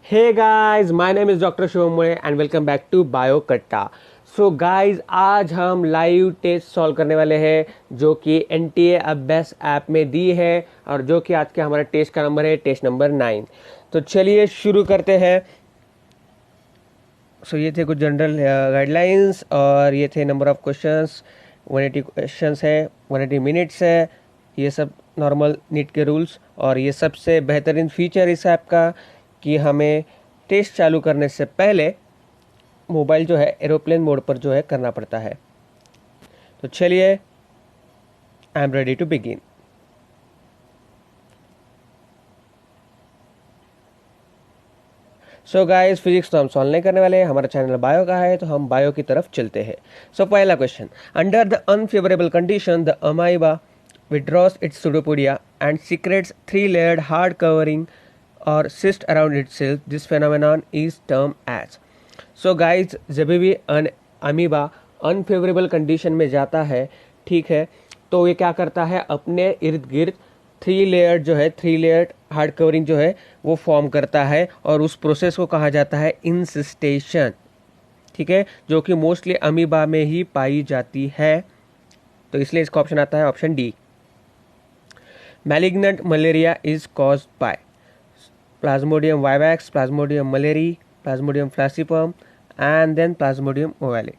Hey guys, my name is Dr. Shivam Mule and welcome back to Bio Katta. So guys आज हम live test solve करने वाले हैं जो कि NTA अभ्यास ऐप में दी है और जो कि आज का हमारा टेस्ट का नंबर है टेस्ट नंबर 9। तो चलिए शुरू करते हैं। सो ये थे कुछ जनरल गाइडलाइंस और ये थे नंबर ऑफ क्वेश्चंस। 180 क्वेश्चंस है, 180 मिनट्स है, ये सब नॉर्मल नीट के रूल्स। और ये सबसे बेहतरीन फीचर इस ऐप का कि हमें टेस्ट चालू करने से पहले मोबाइल जो है एरोप्लेन मोड पर जो है करना पड़ता है। तो चलिए, I am ready to begin. So guys, physics तो हम सॉल्व नहीं करने वाले हैं, हमारा चैनल बायो का है तो हम बायो की तरफ चलते हैं। सो पहला question, under the unfavourable condition the amoeba withdraws its pseudopodia and secretes three-layered hard covering or cyst around itself. This phenomenon is termed as. So guys, जब भी अमीबा अनफेवरेबल कंडीशन में जाता है, ठीक है, तो ये क्या करता है, अपने इर्द गिर्द थ्री लेयर हार्ड कवरिंग जो है वो फॉर्म करता है और उस प्रोसेस को कहा जाता है इंसिस्टेशन, ठीक है, जो कि मोस्टली अमीबा में ही पाई जाती है। तो इसलिए इसका ऑप्शन आता है option D. Malignant malaria is caused by Plasmodium vivax, Plasmodium malariae, Plasmodium falciparum and then Plasmodium ovale.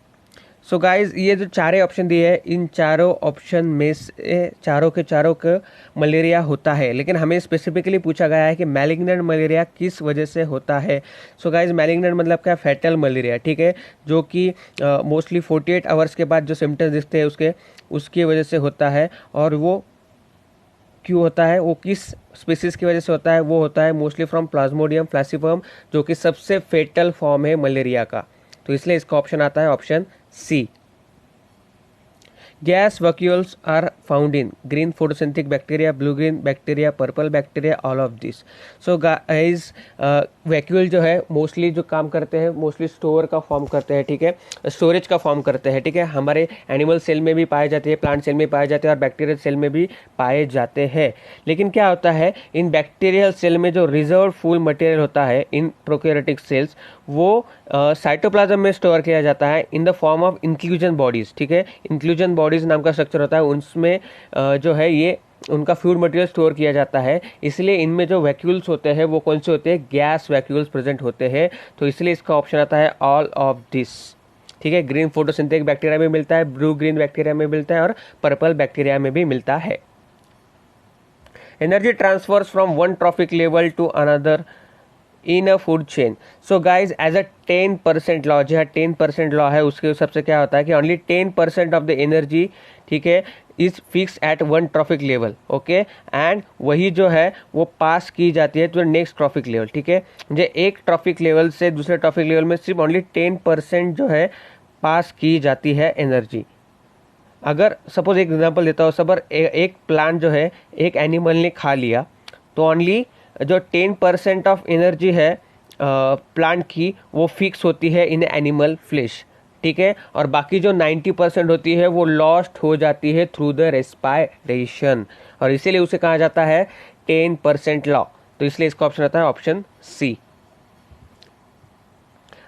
So guys, ये जो चारे ऑप्शन दिए हैं, इन चारों ऑप्शन में से चारों के मलेरिया होता है, लेकिन हमें स्पेसिफिकली पूछा गया है कि मैलिग्नेंट मलेरिया किस वजह से होता है। सो गाइज, मैलिग्नेंट मतलब क्या, फैटल मलेरिया, ठीक है, जो कि मोस्टली 48 आवर्स के बाद जो सिम्टम्स दिखते हैं उसकी वजह से होता है। और वो क्यों होता है, वो किस स्पीसीज की वजह से होता है, वो होता है मोस्टली फ्रॉम प्लाज्मोडियम फ्लैसीफर्म, जो कि सबसे फेटल फॉर्म है मलेरिया का। तो इसलिए इसका ऑप्शन आता है option C. Gas vacuoles are found in green photosynthetic bacteria, blue-green bacteria, purple bacteria, all of this. So guys, vacuole जो है मोस्टली जो काम करते हैं, मोस्टली स्टोर का फॉर्म करते हैं, ठीक है, स्टोरेज का फॉर्म करते हैं, ठीक है। हमारे एनिमल सेल में भी पाए जाते हैं, प्लांट सेल में पाए जाते हैं और बैक्टीरियल सेल में भी पाए जाते हैं। लेकिन क्या होता है, इन बैक्टीरियल सेल में जो रिजर्व फूल मटेरियल होता है इन प्रोकैरियोटिक सेल्स, वो साइटोप्लाज्म में स्टोर किया जाता है in the form of inclusion bodies, ठीक है। इंक्लूजन बॉडीज नाम का स्ट्रक्चर होता है, उनमें जो है ये उनका फ्लूइड मटेरियल स्टोर किया जाता है। इसलिए इनमें जो वैक्यूल्स होते हैं वो कौन से होते हैं, गैस वैक्यूल्स प्रेजेंट होते हैं। तो इसलिए इसका ऑप्शन आता है ऑल ऑफ दिस, ठीक है। ग्रीन फोटोसिंथेटिक बैक्टीरिया में मिलता है, ब्लू ग्रीन बैक्टीरिया में मिलता है और पर्पल बैक्टीरिया में भी मिलता है। Energy transfers from one trophic level to another in a food chain. So guys, as a 10% law, जहाँ 10% लॉ है उसके हिसाब से क्या होता है कि ओनली 10% ऑफ द एनर्जी, ठीक है, is fix at one trophic level, okay, and वही जो है वो पास की जाती है to the next trophic level, ठीक है। जो एक ट्रॉफिक लेवल से दूसरे ट्रॉफिक लेवल में सिर्फ ओनली 10% जो है पास की जाती है एनर्जी। अगर सपोज एक एग्जांपल देता हूँ, सबर एक प्लांट जो है एक एनिमल ने खा लिया, तो ओनली जो 10% ऑफ एनर्जी है प्लांट की वो फिक्स होती है इन एनिमल फ्लैश, ठीक है, और बाकी जो 90% होती है वो लॉस्ट हो जाती है थ्रू द रेस्पायरेशन, और इसीलिए उसे कहा जाता है 10% लॉ। तो इसलिए इसका ऑप्शन आता है option C.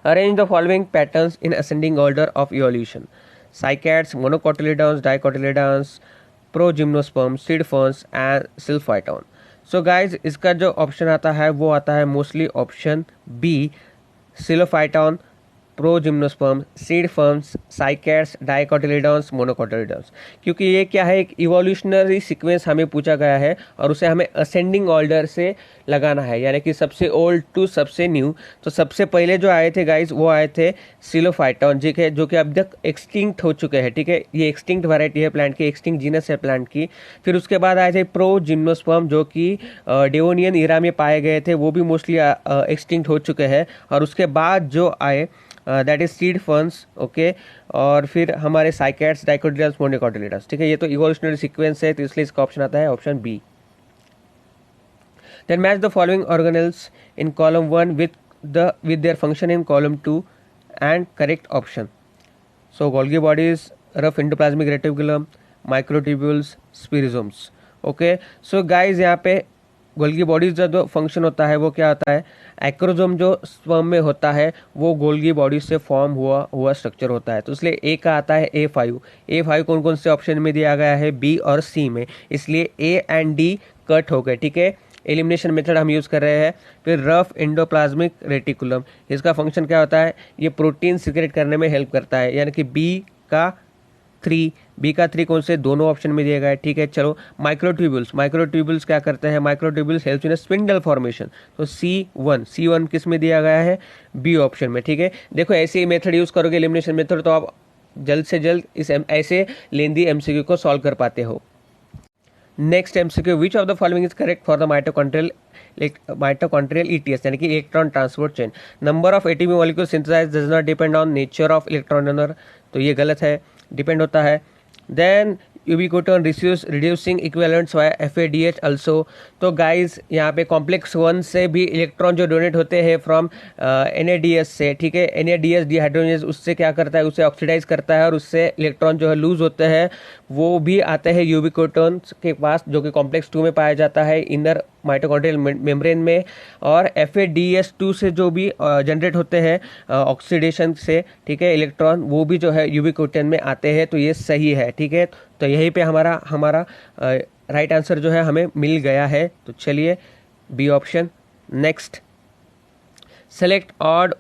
Arrange the following patterns in ascending order of evolution: cycads, monocotyledons, dicotyledons, progymnosperm, seed ferns and psilophyton. So guys, इसका जो ऑप्शन आता है वो आता है mostly option B, psilophyton, progymnosperm, seed ferns, cycads, dicotyledons, monocotyledons. क्योंकि ये क्या है, एक इवोल्यूशनरी सीक्वेंस हमें पूछा गया है और उसे हमें असेंडिंग ऑर्डर से लगाना है, यानी कि सबसे ओल्ड टू सबसे न्यू। तो सबसे पहले जो आए थे गाइज वो आए थे सिलोफाइटॉन, ठीक है, जो कि अब तक एक्सटिंक्ट हो चुके हैं, ठीक है। ये एक्सटिंक्ट वैरायटी है प्लांट की, एक्सटिंक्ट जीनस है प्लांट की। फिर उसके बाद आए थे प्रोजिम्नोस्पर्म, जो कि डेवोनियन ईरा में पाए गए थे, वो भी मोस्टली एक्सटिंक्ट हो चुके हैं। और उसके बाद जो आए that is seed ferns, okay, और फिर हमारे साइकैड्स, डाइकोटिलिडॉन्स, मोनोकोटिलिडॉन्स, ठीक है। ये तो इवोल्यूशनरी सीक्वेंस है, तो इसलिए इसका ऑप्शन आता है option B. Then match the following organelles in column 1 with their function in column 2 and correct option. So Golgi bodies, rough endoplasmic reticulum, microtubules, spherosomes. Okay, so guys, यहाँ पे Golgi bodies का जो function होता है वो क्या होता है, एक्रोजोम जो स्पर्म में होता है वो गोल्गी बॉडी से फॉर्म हुआ स्ट्रक्चर होता है। तो इसलिए ए का आता है A5। A5 कौन कौन से ऑप्शन में दिया गया है, बी और सी में, इसलिए ए एंड डी कट हो गए। ठीक है, एलिमिनेशन मेथड हम यूज़ कर रहे हैं। फिर रफ एंडोप्लाज्मिक रेटिकुलम, इसका फंक्शन क्या होता है, ये प्रोटीन सिक्रेट करने में हेल्प करता है, यानी कि बी का 3 कौन से, दोनों ऑप्शन में दिया गया है। ठीक है, चलो माइक्रोट्यूब्यूल्स क्या करते हैं, microtubules help in spindle formation. तो सी वन किस में दिया गया है, बी ऑप्शन में। ठीक है, देखो ऐसे ही मेथड यूज़ करोगे एलिमिनेशन मेथड तो आप जल्द से जल्द इस ऐसे लेंदी एमसीक्यू को सॉल्व कर पाते हो। Next MCQ, which of the following is correct for the mitochondrial ETS, यानी कि electron transport chain. Number of ATP molecule synthesize does not depend on nature of electron donor, तो ये गलत है, डिपेंड होता है। Then ubiquinone reducing equivalents via FADH also. तो guys यहाँ पे कॉम्प्लेक्स 1 से भी इलेक्ट्रॉन जो डोनेट होते हैं फ्रॉम NADS से, ठीक है, NADS डिहाइड्रोजनेज उससे क्या करता है, उसे ऑक्सीडाइज करता है और उससे इलेक्ट्रॉन जो है लूज होते हैं, वो भी आते हैं यूबिक्विटोन के पास, जो कि कॉम्प्लेक्स 2 में पाया जाता है इनर माइटोकॉन्ड्रियल मेम्ब्रेन में। और FADH2 से जो भी जनरेट होते हैं ऑक्सीडेशन से, ठीक है, इलेक्ट्रॉन, वो भी जो है यूबिक्विटोन में आते हैं। तो ये सही है। ठीक है, तो यहीं पे हमारा राइट आंसर जो है हमें मिल गया है। तो चलिए B option. Next, select odd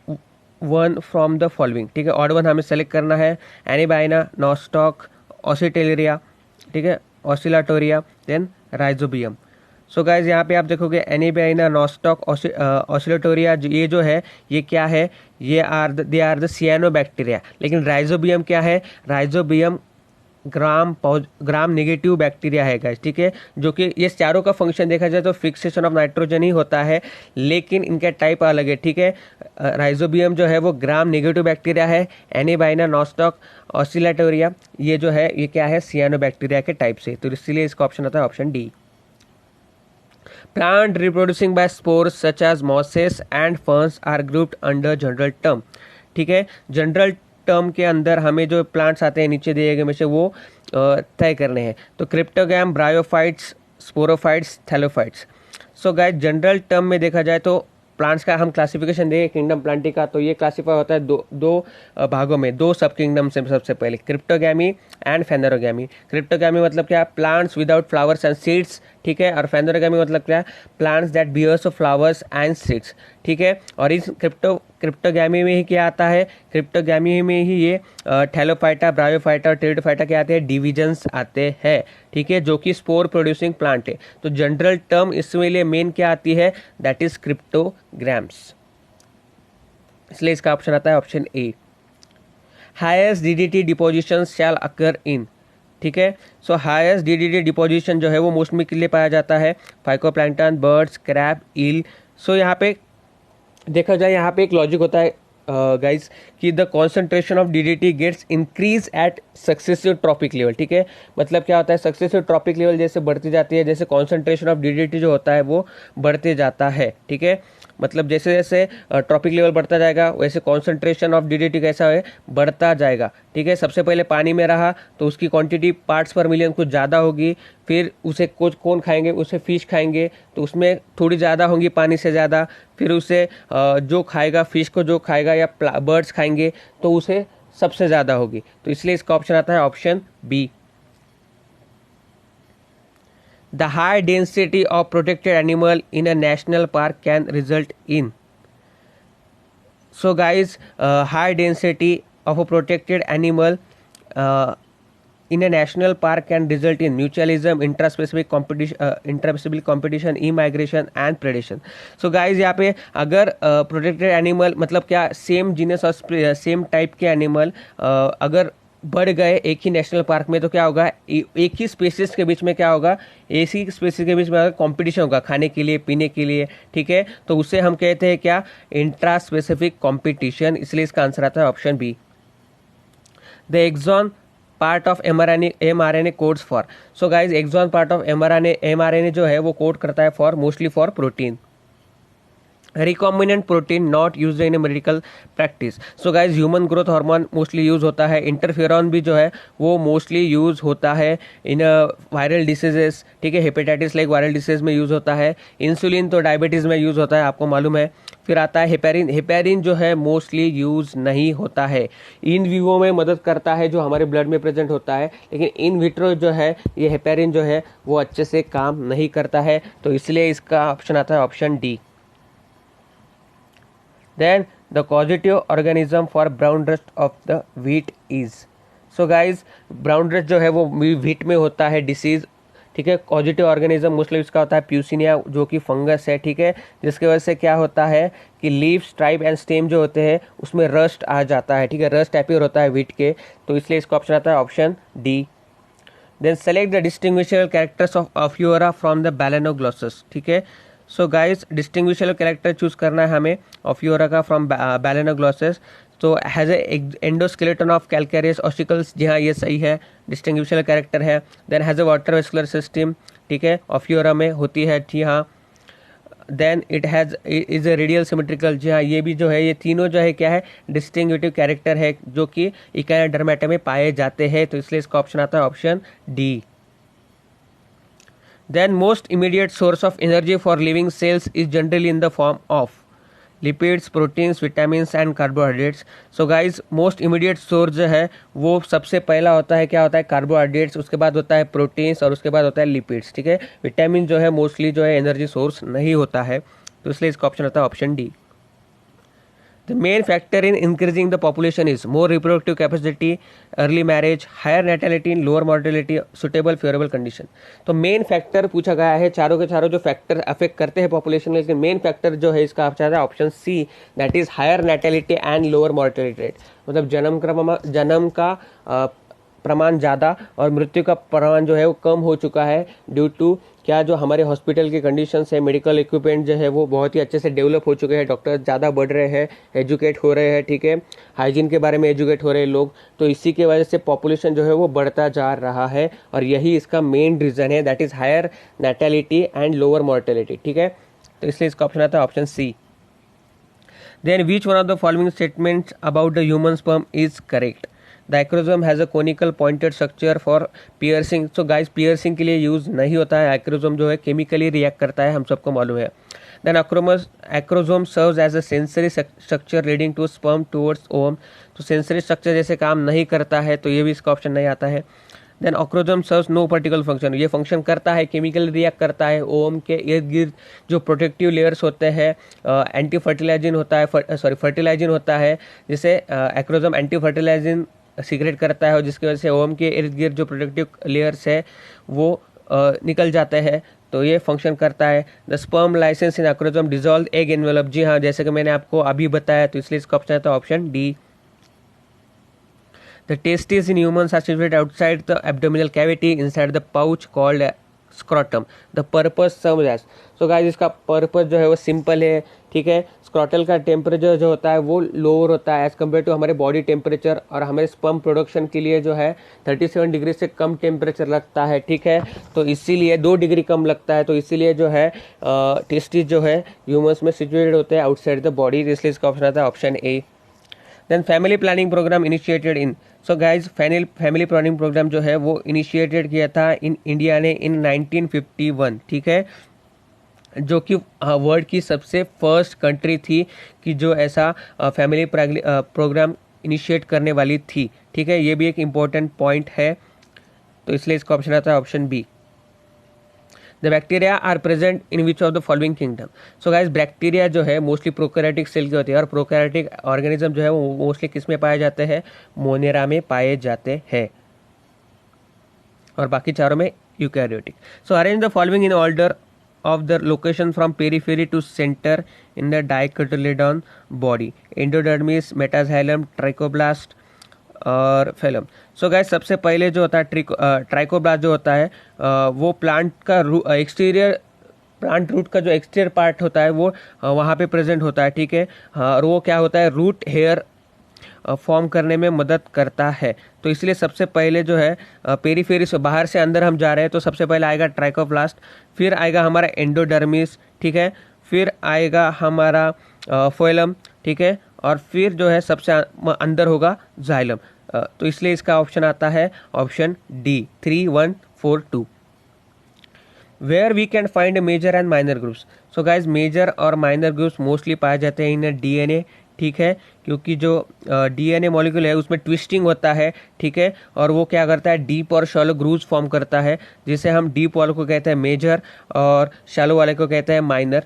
one from the following. ठीक है, ऑड वन हमें सेलेक्ट करना है, एनीबाइना, नॉस्टॉक, ऑसिटेलेरिया, ठीक है, ऑसिलाटोरिया, देन राइजोबियम। सो गाइज यहाँ पे आप देखोगे एनीबाइना, नॉस्टॉक, ऑसिलेटोरिया, ये जो है ये क्या है, दे आर द सियानोबैक्टीरिया। लेकिन राइजोबियम क्या है, राइजोबियम ग्राम नेगेटिव बैक्टीरिया है गाइस। ठीक है, जो कि ये चारों का फंक्शन देखा जाए तो फिक्सेशन ऑफ नाइट्रोजन ही होता है, लेकिन इनका टाइप अलग है। ठीक है, राइजोबियम जो है वो ग्राम नेगेटिव बैक्टीरिया है, एनीबाइना, नॉस्टॉक, ऑसिलेटोरिया ये जो है ये क्या है, सियानोबैक्टीरिया के टाइप से। तो इसलिए इसका ऑप्शन होता है option D. Plant reproducing by spores such as mosses and ferns are grouped under general term. ठीक है, जनरल टर्म के अंदर हमें जो प्लांट्स आते हैं नीचे दिए गए में से वो तय करने हैं। तो cryptogam, bryophytes, sporophytes, thallophytes. So guys general term में देखा जाए तो प्लांट्स का हम क्लासिफिकेशन देखें किंगडम प्लांटी का, तो ये क्लासीफाई होता है दो भागों में, 2 सब किंगडम से। सबसे पहले क्रिप्टोगैमी एंड फेनोरोगैमी। क्रिप्टोगैमी मतलब क्या, plants without flowers and seeds. ठीक है, और फेनोरोगैमी मतलब क्या, plants that bears flowers and seeds. ठीक है, और इस क्रिप्टोगैमी में ही क्या आता है, क्रिप्टोगैमी में ही ये थैलोफाइटा, ब्रायोफाइटा और टेरिडोफाइटा क्या आते हैं, डिविजन्स आते हैं। ठीक है, जो कि स्पोर प्रोड्यूसिंग प्लांट है। तो जनरल टर्म इसमें लिए मेन क्या आती है, दैट इज क्रिप्टोग्राम्स। इसलिए इसका ऑप्शन आता है option A. Highest DDT deposition shall occur in. ठीक है, सो हाईएस्ट DDT डिपोजिशन जो है वो मोस्टली के लिए पाया जाता है फाइकोप्लैंक्टन, बर्ड्स, क्रैब, ईल। सो यहाँ पे देखा जाए, यहाँ पे एक लॉजिक होता है गाइज कि the concentration of DDT gets increase at successive trophic level. ठीक है, मतलब क्या होता है, सक्सेसिव ट्रॉपिक लेवल जैसे बढ़ती जाती है, जैसे कॉन्सेंट्रेशन ऑफ DDT जो होता है वो बढ़ते जाता है। ठीक है, मतलब जैसे जैसे ट्रॉपिक लेवल बढ़ता जाएगा वैसे कॉन्सेंट्रेशन ऑफ DDT कैसा है, बढ़ता जाएगा। ठीक है, सबसे पहले पानी में रहा तो उसकी क्वांटिटी पार्ट्स पर मिलियन कुछ ज़्यादा होगी, फिर उसे कुछ कौन खाएंगे, उसे फिश खाएंगे तो उसमें थोड़ी ज़्यादा होंगी पानी से ज़्यादा, फिर उसे जो खाएगा, फिश को जो खाएगा या बर्ड्स खाएंगे तो उसे सबसे ज़्यादा होगी। तो इसलिए इसका ऑप्शन आता है option B. The high density of protected animal in a national park can result in. So guys, high density of a protected animal in a national park can result in mutualism, intraspecific competition, immigration and predation. So guys यहाँ पे अगर protected animal मतलब क्या, same genus और same type के animal अगर बढ़ गए एक ही नेशनल पार्क में तो क्या होगा, एक ही स्पेसिस के बीच में क्या होगा, एक ही स्पेसिस के बीच में कंपटीशन होगा खाने के लिए, पीने के लिए। ठीक है, तो उससे हम कहते हैं क्या, इंट्रा स्पेसिफिक कंपटीशन। इसलिए इसका आंसर आता है option B. The exon part of mRNA codes for. So guys exon part of mRNA जो है वो कोड करता है for mostly for protein. Recombinant protein not use in medical practice. So guys human growth hormone mostly use होता है। Interferon भी जो है वो मोस्टली यूज होता है इन वायरल डिसीजेस, ठीक है, हेपेटाइटिस लाइक वायरल डिसीज में यूज होता है। इंसुलिन तो डायबिटीज़ में यूज होता है, आपको मालूम है। फिर आता है हेपेरिन। हेपेरिन जो है मोस्टली यूज नहीं होता है। इन विवो में मदद करता है जो हमारे ब्लड में प्रेजेंट होता है, लेकिन इन विट्रो जो है ये हेपेरिन जो है वो अच्छे से काम नहीं करता है, तो इसलिए इसका ऑप्शन आता है option D. Then the causative organism for brown rust of the wheat is, so guys brown rust जो है वो wheat में होता है डिसीज, ठीक है। कॉजिटिव ऑर्गेनिज्म मोस्टली इसका होता है प्यूसिनिया, जो कि फंगस है, ठीक है, जिसकी वजह से क्या होता है कि लीव, स्ट्राइप एंड स्टेम जो होते हैं उसमें रस्ट आ जाता है, ठीक है, रस्ट अपीयर होता है व्हीट के, तो इसलिए इसका ऑप्शन आता है option D. Then select the distinguishable characters of Ophiura from the Balanoglossus, ठीक है। So guys distinguishable character choose करना है हमें ऑफ्यूरा का फ्रॉम बैलेनोग्लोसस। तो has a endoskeleton of calcareous ossicles, जी हाँ ये सही है, डिस्टिंग्विशेबल कैरेक्टर है। Then has a water vascular system, ठीक है, ऑफ्यूरा में होती है, जी हाँ। Then it has is a radial symmetrical, जी हाँ ये भी जो है, ये तीनों जो है क्या है, डिस्टिंग्विटिव कैरेक्टर है जो कि इकाइनोडर्मेटा में पाए जाते हैं, तो इसलिए इसका ऑप्शन आता है option D. Then most immediate source of energy for living cells is generally in the form of lipids, proteins, vitamins and carbohydrates. So guys most immediate source जो है वो सबसे पहला होता है, क्या होता है, कार्बोहाइड्रेट्स, उसके बाद होता है प्रोटीन्स और उसके बाद होता है लिपिड्स, ठीक है। विटामिन जो है मोस्टली जो है एनर्जी सोर्स नहीं होता है, तो इसलिए इसका ऑप्शन होता है option D. The main factor in increasing the population is more reproductive capacity, early marriage, higher natality, lower mortality, suitable favorable condition. तो मेन फैक्टर पूछा गया है, चारों के चारों जो फैक्टर अफेक्ट करते हैं पॉपुलेशन में, लेकिन मेन फैक्टर जो है इसका option C, that is higher natality and lower mortality rate. मतलब जन्म का प्रमाण ज़्यादा और मृत्यु का प्रमाण जो है वो कम हो चुका है, ड्यू टू क्या, जो हमारे हॉस्पिटल की कंडीशंस है, मेडिकल इक्विपमेंट जो है वो बहुत ही अच्छे से डेवलप हो चुके हैं, डॉक्टर ज़्यादा बढ़ रहे हैं, एजुकेट हो रहे हैं, ठीक है, हाइजीन के बारे में एजुकेट हो रहे हैं लोग, तो इसी की वजह से पॉपुलेशन जो है वो बढ़ता जा रहा है और यही इसका मेन रीज़न है, that is higher natality and lower mortality, ठीक है। तो इसलिए इसका ऑप्शन आता है option C. Then which one of the following statements about the human sperm is correct. The acrosome has a conical pointed structure for piercing. So guys piercing के लिए use नहीं होता है, एक्रोजोम जो है केमिकली रिएक्ट करता है, हम सबको मालूम है। Then acrosome serves as a sensory structure leading to sperm towards ovum. तो सेंसरी स्ट्रक्चर जैसे काम नहीं करता है, तो ये भी इसका ऑप्शन नहीं आता है। Then acrosome serves no particular function, ये फंक्शन करता है, केमिकल रिएक्ट करता है, ओवम के इर्द गिर्द जो प्रोटेक्टिव लेयर्स होते हैं, एंटी फर्टिलाइजिन होता है, फर्टिलाइजिन होता है, जिसे एक्रोजोम एंटी फर्टिलाइजिन सीक्रेट करता है और जिसकी वजह से ओवम के इर्द गिर्द जो प्रोटेक्टिव लेयर्स है वो निकल जाते हैं, तो ये फंक्शन करता है। The sperm lysins in acrosome dissolve egg envelope, जी हाँ जैसे कि मैंने आपको अभी बताया, तो इसलिए इसका ऑप्शन है तो option D. The testis in humans are situated outside the abdominal cavity inside the pouch called scrotum. The purpose serve as, so guys इसका पर्पस जो है वो सिंपल है, ठीक है। स्क्रॉटल का टेम्परेचर जो होता है वो लोअर होता है एज कम्पेयर टू हमारे बॉडी टेम्परेचर, और हमारे स्पर्म प्रोडक्शन के लिए जो है 37 डिग्री से कम टेम्परेचर लगता है, ठीक है। तो इसीलिए 2 डिग्री कम लगता है, तो इसीलिए जो है टेस्टिस जो है ह्यूमन्स में सिचुएटेड होते हैं आउटसाइड द बॉडी, इसलिए इसका ऑप्शन आता है option A. Then family planning programme initiated in, so guys family planning programme जो है वो इनिशिएटेड किया था इन इंडिया ने इन 1951, ठीक है, जो कि वर्ल्ड की सबसे फर्स्ट कंट्री थी कि जो ऐसा फैमिली प्रोग्राम इनिशिएट करने वाली थी, ठीक है। ये भी एक इम्पोर्टेंट पॉइंट है, तो इसलिए इसका ऑप्शन आता है option B. The bacteria are present in which of the following kingdom. So guys bacteria जो है मोस्टली प्रोकैरियोटिक सेल की होती है, और प्रोकैरियोटिक ऑर्गेनिज्म जो है वो मोस्टली किस में पाए जाते हैं, मोनेरा में पाए जाते हैं, और बाकी चारों में eukaryotic. So arrange the following in order of the location from periphery to center in the dicotyledon body: endodermis, metaxylem, trichoblast और फेलम। सो गाइस सबसे पहले जो होता है ट्राइकोब्लास्ट जो होता है वो प्लांट का एक्सटीरियर, प्लांट रूट का जो एक्सटीरियर पार्ट होता है वो वहाँ पे प्रेजेंट होता है, ठीक है। और वो क्या होता है, रूट हेयर फॉर्म करने में मदद करता है, तो इसलिए सबसे पहले जो है पेरीफेरी से बाहर से अंदर हम जा रहे हैं, तो सबसे पहले आएगा ट्राइकोप्लास्ट, फिर आएगा हमारा एंडोडर्मिस, ठीक है, फिर आएगा हमारा फोइलम, ठीक है, और फिर जो है सबसे अंदर होगा जाइलम। तो इसलिए इसका ऑप्शन आता है option D 3142। Where we can find major and minor grooves. So guys major और माइनर ग्रुप्स मोस्टली पाए जाते हैं इन डीएनए, ठीक है, क्योंकि जो डीएनए मॉलिक्यूल है उसमें ट्विस्टिंग होता है, ठीक है, और वो क्या करता है डीप और शैलो ग्रूव्स फॉर्म करता है, जिसे हम डीप वाले को कहते हैं मेजर और शैलो वाले को कहते हैं minor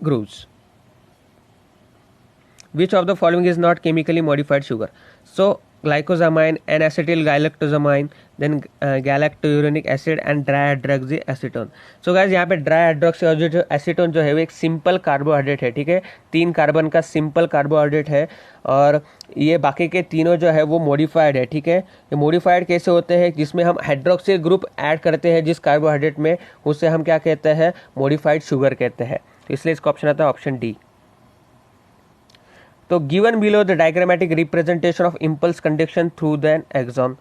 grooves. Which of the following is not chemically modified sugar? So glycosamine and acetyl galactosamine, then galactouronic acid and dihydroxyacetone. So guys यहाँ पे dihydroxyacetone जो है वो एक सिंपल कार्बोहाइड्रेट है, ठीक है, 3 कार्बन का सिंपल कार्बोहाइड्रेट है, और ये बाकी के तीनों जो है वो मॉडिफाइड है, ठीक है। ये मॉडिफाइड कैसे होते हैं, जिसमें हम हाइड्रोक्सिल ग्रुप ऐड करते हैं जिस कार्बोहाइड्रेट में, उसे हम क्या कहते हैं मॉडिफाइड शुगर कहते हैं। तो इसलिए इसका ऑप्शन आता है ऑप्शन डी। तो given below the diagrammatic representation of impulse conduction through the axon,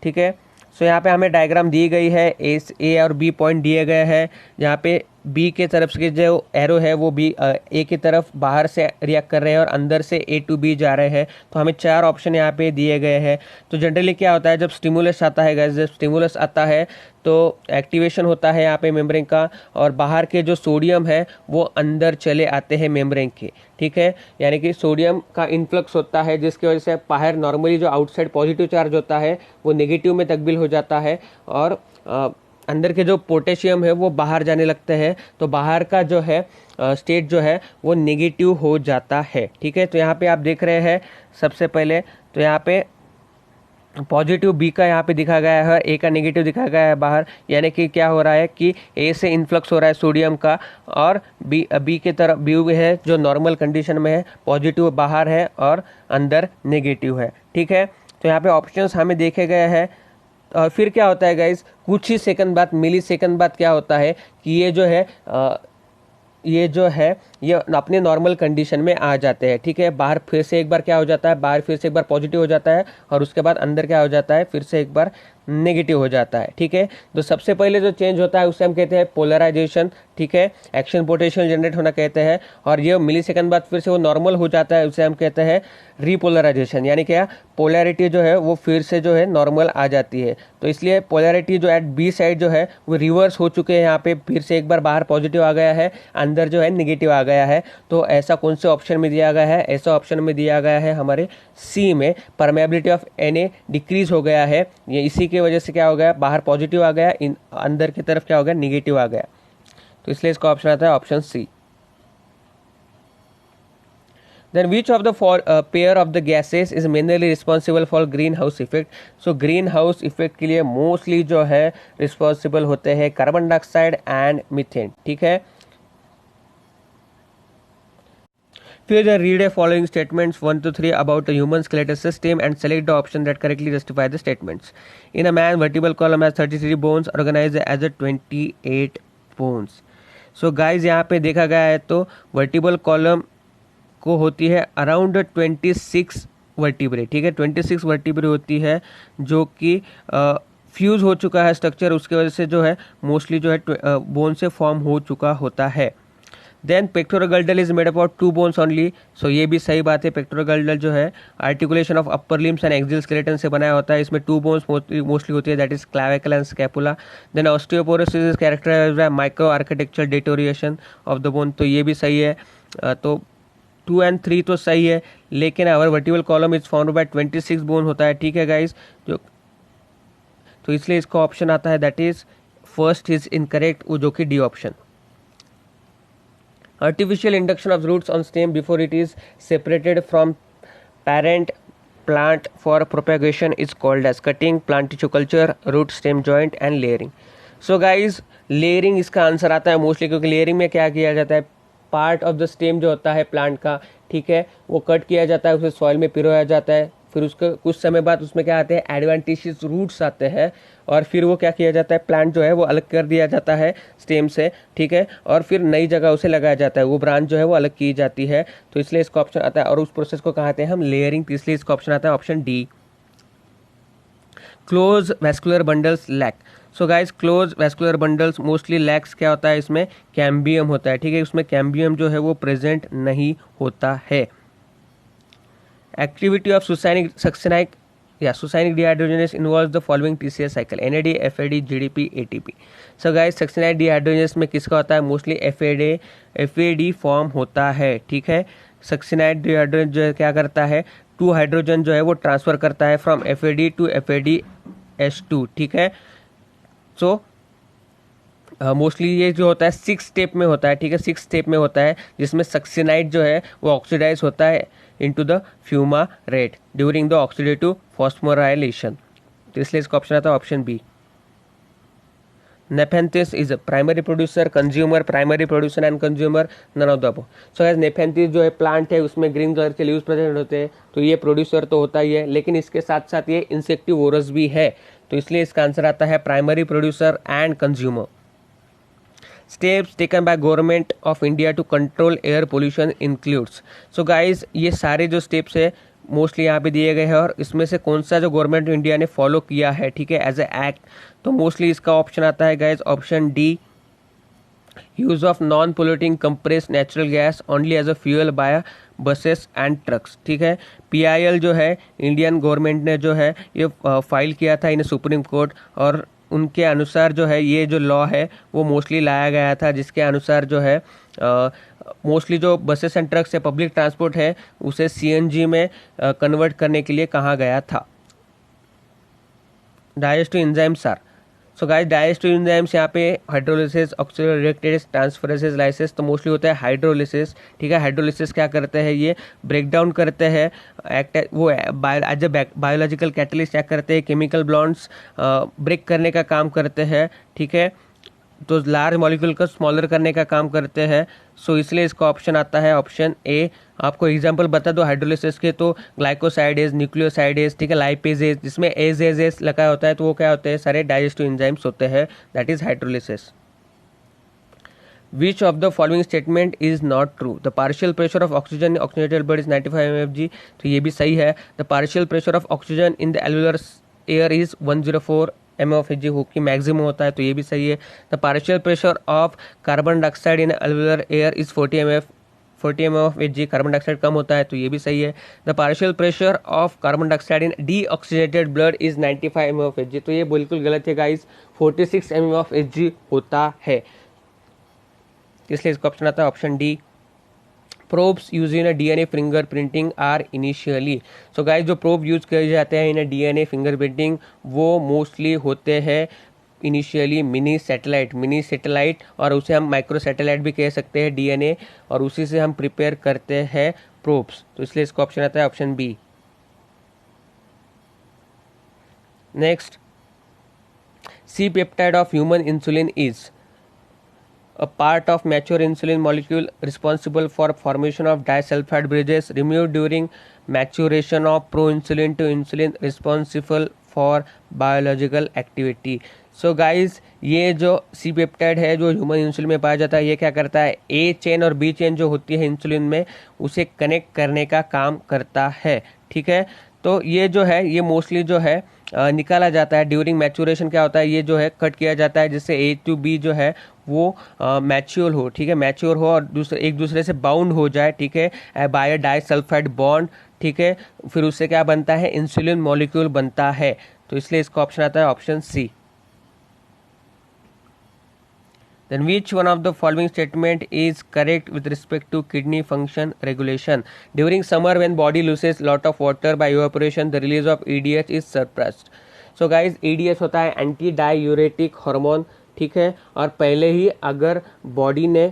ठीक है। सो यहाँ पे हमें डायग्राम दी गई है, ए और बी पॉइंट दिए गए हैं, जहाँ पे बी के तरफ के जो एरो है वो बी ए की तरफ बाहर से रिएक्ट कर रहे हैं और अंदर से ए टू बी जा रहे हैं। तो हमें 4 ऑप्शन यहाँ पे दिए गए हैं। तो जनरली क्या होता है जब स्टिमुलस आता है गाइस, जब स्टिमुलस आता है तो एक्टिवेशन होता है यहाँ पे मेम्ब्रेन का, और बाहर के जो सोडियम है वो अंदर चले आते हैं मेम्ब्रेन के, ठीक है, यानी कि सोडियम का इन्फ्लक्स होता है, जिसकी वजह से बाहर नॉर्मली जो आउटसाइड पॉजिटिव चार्ज होता है वो नेगेटिव में तब्दील हो जाता है, और अंदर के जो पोटेशियम है वो बाहर जाने लगते हैं। तो बाहर का जो है स्टेट जो है वो नेगेटिव हो जाता है, ठीक है। तो यहाँ पे आप देख रहे हैं सबसे पहले, तो यहाँ पे पॉजिटिव बी का यहाँ पे दिखा गया है, ए का नेगेटिव दिखा गया है बाहर, यानी कि क्या हो रहा है कि ए से इन्फ्लक्स हो रहा है सोडियम का, और बी के तरफ बी है जो नॉर्मल कंडीशन में है, पॉजिटिव बाहर है और अंदर नेगेटिव है, ठीक है। तो यहाँ पे ऑप्शंस हमें देखे गए हैं। और फिर क्या होता है गाइज, कुछ ही सेकंड बाद, मिली सेकंड बाद क्या होता है कि ये जो है ये अपने नॉर्मल कंडीशन में आ जाते हैं, ठीक है। बाहर फिर से एक बार क्या हो जाता है, बाहर फिर से एक बार पॉजिटिव हो जाता है, और उसके बाद अंदर क्या हो जाता है फिर से एक बार नेगेटिव हो जाता है, ठीक है। तो सबसे पहले जो चेंज होता है उसे हम कहते हैं पोलराइजेशन, ठीक है, एक्शन पोटेंशियल जनरेट होना कहते हैं, और ये मिली सेकंड बाद फिर से वो नॉर्मल हो जाता है, उसे हम कहते हैं रीपोलराइजेशन, यानी क्या पोलैरिटी जो है वो फिर से जो है नॉर्मल आ जाती है। तो इसलिए पोलैरिटी जो एट बी साइड जो है वो रिवर्स हो चुके हैं, यहाँ पे फिर से एक बार बाहर पॉजिटिव आ गया है, अंदर जो है नेगेटिव आ गया है। तो ऐसा कौन से ऑप्शन में दिया गया है, ऐसा ऑप्शन में दिया गया है हमारे सी में, परमेबिलिटी ऑफ Na डिक्रीज हो गया है, ये इसी की वजह से क्या हो गया, बाहर पॉजिटिव आ गया, अंदर की तरफ क्या हो गया नेगेटिव आ गया। तो इसलिए इसका ऑप्शन आता है option C. Then which of the pair of the gases is mainly responsible for greenhouse effect? So greenhouse effect के लिए mostly जो है responsible होते हैं कार्बन डाइऑक्साइड एंड मीथेन, ठीक है। फिर read the following statements 1 to 3 about the human skeletal system and select the option that correctly justify the statements. In a man, vertebral column has 33 bones organized as a 28 bones. So guys यहाँ पे देखा गया है तो vertebral column को होती है around 26 vertebrae, ठीक है, 26 वर्टिब्रे होती है, जो कि फ्यूज हो चुका है स्ट्रक्चर, उसके वजह से जो है मोस्टली जो है बोन से फॉर्म हो चुका होता है। Then pectoral girdle is made up of 2 bones only. So ये भी सही बात है, पेक्टोरगल्डल जो है articulation of upper limbs and axial skeleton से बनाया होता है, इसमें 2 बोन्स मोस्टली होती है, that is clavicle and scapula. Then osteoporosis is characterised by micro architectural deterioration of the bone, तो ये भी सही है। तो 2 and 3 तो सही है, लेकिन our vertebral column is found by 26 bone होता है, ठीक है गाइस, तो इसलिए इसका ऑप्शन आता है that is first is incorrect, जो कि D option. Artificial induction of roots on stem before it is separated from parent plant for propagation is called as cutting, plant tissue culture, root stem joint and layering. So guys layering इसका answer आता है mostly, क्योंकि layering में क्या किया जाता है, part of the stem जो होता है प्लांट का, ठीक है, वो कट किया जाता है, उसे सॉइल में पिरोया जाता है, फिर उसके कुछ समय बाद उसमें क्या आते हैं एडवेंटिशियस रूट्स आते हैं, और फिर वो क्या किया जाता है, प्लांट जो है वो अलग कर दिया जाता है स्टेम से, ठीक है, और फिर नई जगह उसे लगाया जाता है, वो ब्रांच जो है वो अलग की जाती है। तो इसलिए इसका ऑप्शन आता है, और उस प्रोसेस को कहते हैं हम लेयरिंग, तो इसलिए इसका ऑप्शन आता है option D. Close vascular bundles lack. So guys close vascular bundles mostly lacks क्या होता है, इसमें कैम्बियम होता है, ठीक है, उसमें कैम्बियम जो है वो प्रेजेंट नहीं होता है। Activity of succinic dehydrogenase involves the following TCA cycle: NAD, FAD, GDP, ATP। So guys succinate dehydrogenase में किसका होता है, मोस्टली FAD फॉर्म होता है, ठीक है। सक्सिनाइड डिहाइड्रोजन जो है क्या करता है, 2 हाइड्रोजन जो है वो ट्रांसफर करता है फ्रॉम FAD टू FADH2, ठीक है। सो मोस्टली ये जो होता है 6 स्टेप में होता है, ठीक है, 6 स्टेप में होता है, जिसमें सक्सिनाइड जो है वो ऑक्सीडाइज होता है into the fumarate during the oxidative phosphorylation. तो इसलिए इसका ऑप्शन आता है option B. Nepenthes is primary producer, consumer, primary producer and consumer, none of the above. So as Nepenthes जो है प्लांट है, उसमें ग्रीन कलर के लीव्स प्रेजेंट होते हैं, तो ये प्रोड्यूसर तो होता ही है, लेकिन इसके साथ साथ ये इंसेक्टिवोरस भी है, तो इसलिए इसका आंसर आता है primary producer and consumer. Steps taken by government of India to control air pollution includes. So guys ये सारे जो स्टेप्स है मोस्टली यहाँ पे दिए गए हैं, और इसमें से कौन सा जो गवर्नमेंट ऑफ इंडिया ने फॉलो किया है, ठीक है, एज ए एक्ट, तो मोस्टली इसका ऑप्शन आता है guys option D, use of non polluting compressed natural gas only as a fuel by buses and trucks, ठीक है। PIL जो है इंडियन गवर्नमेंट ने जो है ये फाइल किया था इन सुप्रीम कोर्ट, और उनके अनुसार जो है ये जो लॉ है वो मोस्टली लाया गया था, जिसके अनुसार जो है मोस्टली जो बसेस एंड ट्रक्स है, पब्लिक ट्रांसपोर्ट है, उसे CNG में कन्वर्ट करने के लिए कहा गया था। Digestive enzymes are, so guys digestive enzymes यहाँ पे hydrolysis, oxidative reductase, transferases, lysis, तो मोस्टली होता है हाइड्रोलिसिस, ठीक है। हाइड्रोलिसिस क्या करते हैं, ये ब्रेक डाउन करते हैं, वो एज ए बायोलॉजिकल कैटलिस्ट क्या करते हैं, केमिकल बॉन्ड्स ब्रेक करने का काम करते हैं, ठीक है, तो लार्ज मॉलिक्यूल को स्मॉलर करने का काम करते हैं। सो इसलिए इसका ऑप्शन आता है ऑप्शन ए। आपको एग्जांपल बता दो हाइड्रोलिसिस के, तो ग्लाइकोसाइडेज, न्यूक्लियोसाइडेज, ठीक है, लाइपेजेज, जिसमें एज लगा होता है, तो वो क्या होते हैं, सारे डाइजेस्टिव एंजाइम्स होते हैं, that is hydrolysis. Which of the following statement is not true? The partial pressure of oxygen in oxygenated blood is 95 mmHg, तो ये भी सही है। The partial pressure of oxygen in the alveolar air is 104 mmHg, हो कि maximum होता है, तो ये भी सही है। The partial pressure of carbon dioxide in alveolar air is 40 mmHg, carbon dioxide कम होता है, तो ये भी सही है। The partial pressure of carbon dioxide in deoxidated blood is 95 mmHg, तो ये बिल्कुल गलत है गाइस, 46 mmHg होता है, इसलिए इसका ऑप्शन आता है option D. Probes use in DNA fingerprinting are initially, so guys जो प्रोब यूज किए जाते हैं इन DNA फिंगर प्रिंटिंग वो मोस्टली होते हैं इनिशियली मिनी सैटेलाइट, और उसे हम माइक्रो सैटेलाइट भी कह सकते हैं DNA, और उसी से हम प्रिपेयर करते हैं प्रोब्स, तो इसलिए इसका ऑप्शन आता है option B. Next, C peptide of human insulin is a part of mature insulin molecule responsible for formation of disulfide bridges removed during maturation of proinsulin to insulin responsible for biological activity। So guys ये जो C peptide है जो human insulin में पाया जाता है, ये क्या करता है, ए चेन और बी चेन जो होती है इंसुलिन में उसे कनेक्ट करने का काम करता है, ठीक है। तो ये जो है ये मोस्टली जो है निकाला जाता है ड्यूरिंग मैचुरेशन, क्या होता है, ये जो है कट किया जाता है जिससे A to B जो है वो मैच्योर हो, ठीक है, मैच्योर हो और एक दूसरे से बाउंड हो जाए, ठीक है, बाय डाइसल्फाइड बॉन्ड, ठीक है, फिर उससे क्या बनता है, इंसुलिन मॉलिक्यूल बनता है, तो इसलिए इसका ऑप्शन आता है option C. Then which one of the following statement is correct with respect to kidney function regulation? During summer when body loses lot of water by evaporation, the release of EDH is suppressed. So guys EDH होता है anti diuretic hormone, ठीक है, और पहले ही अगर body ने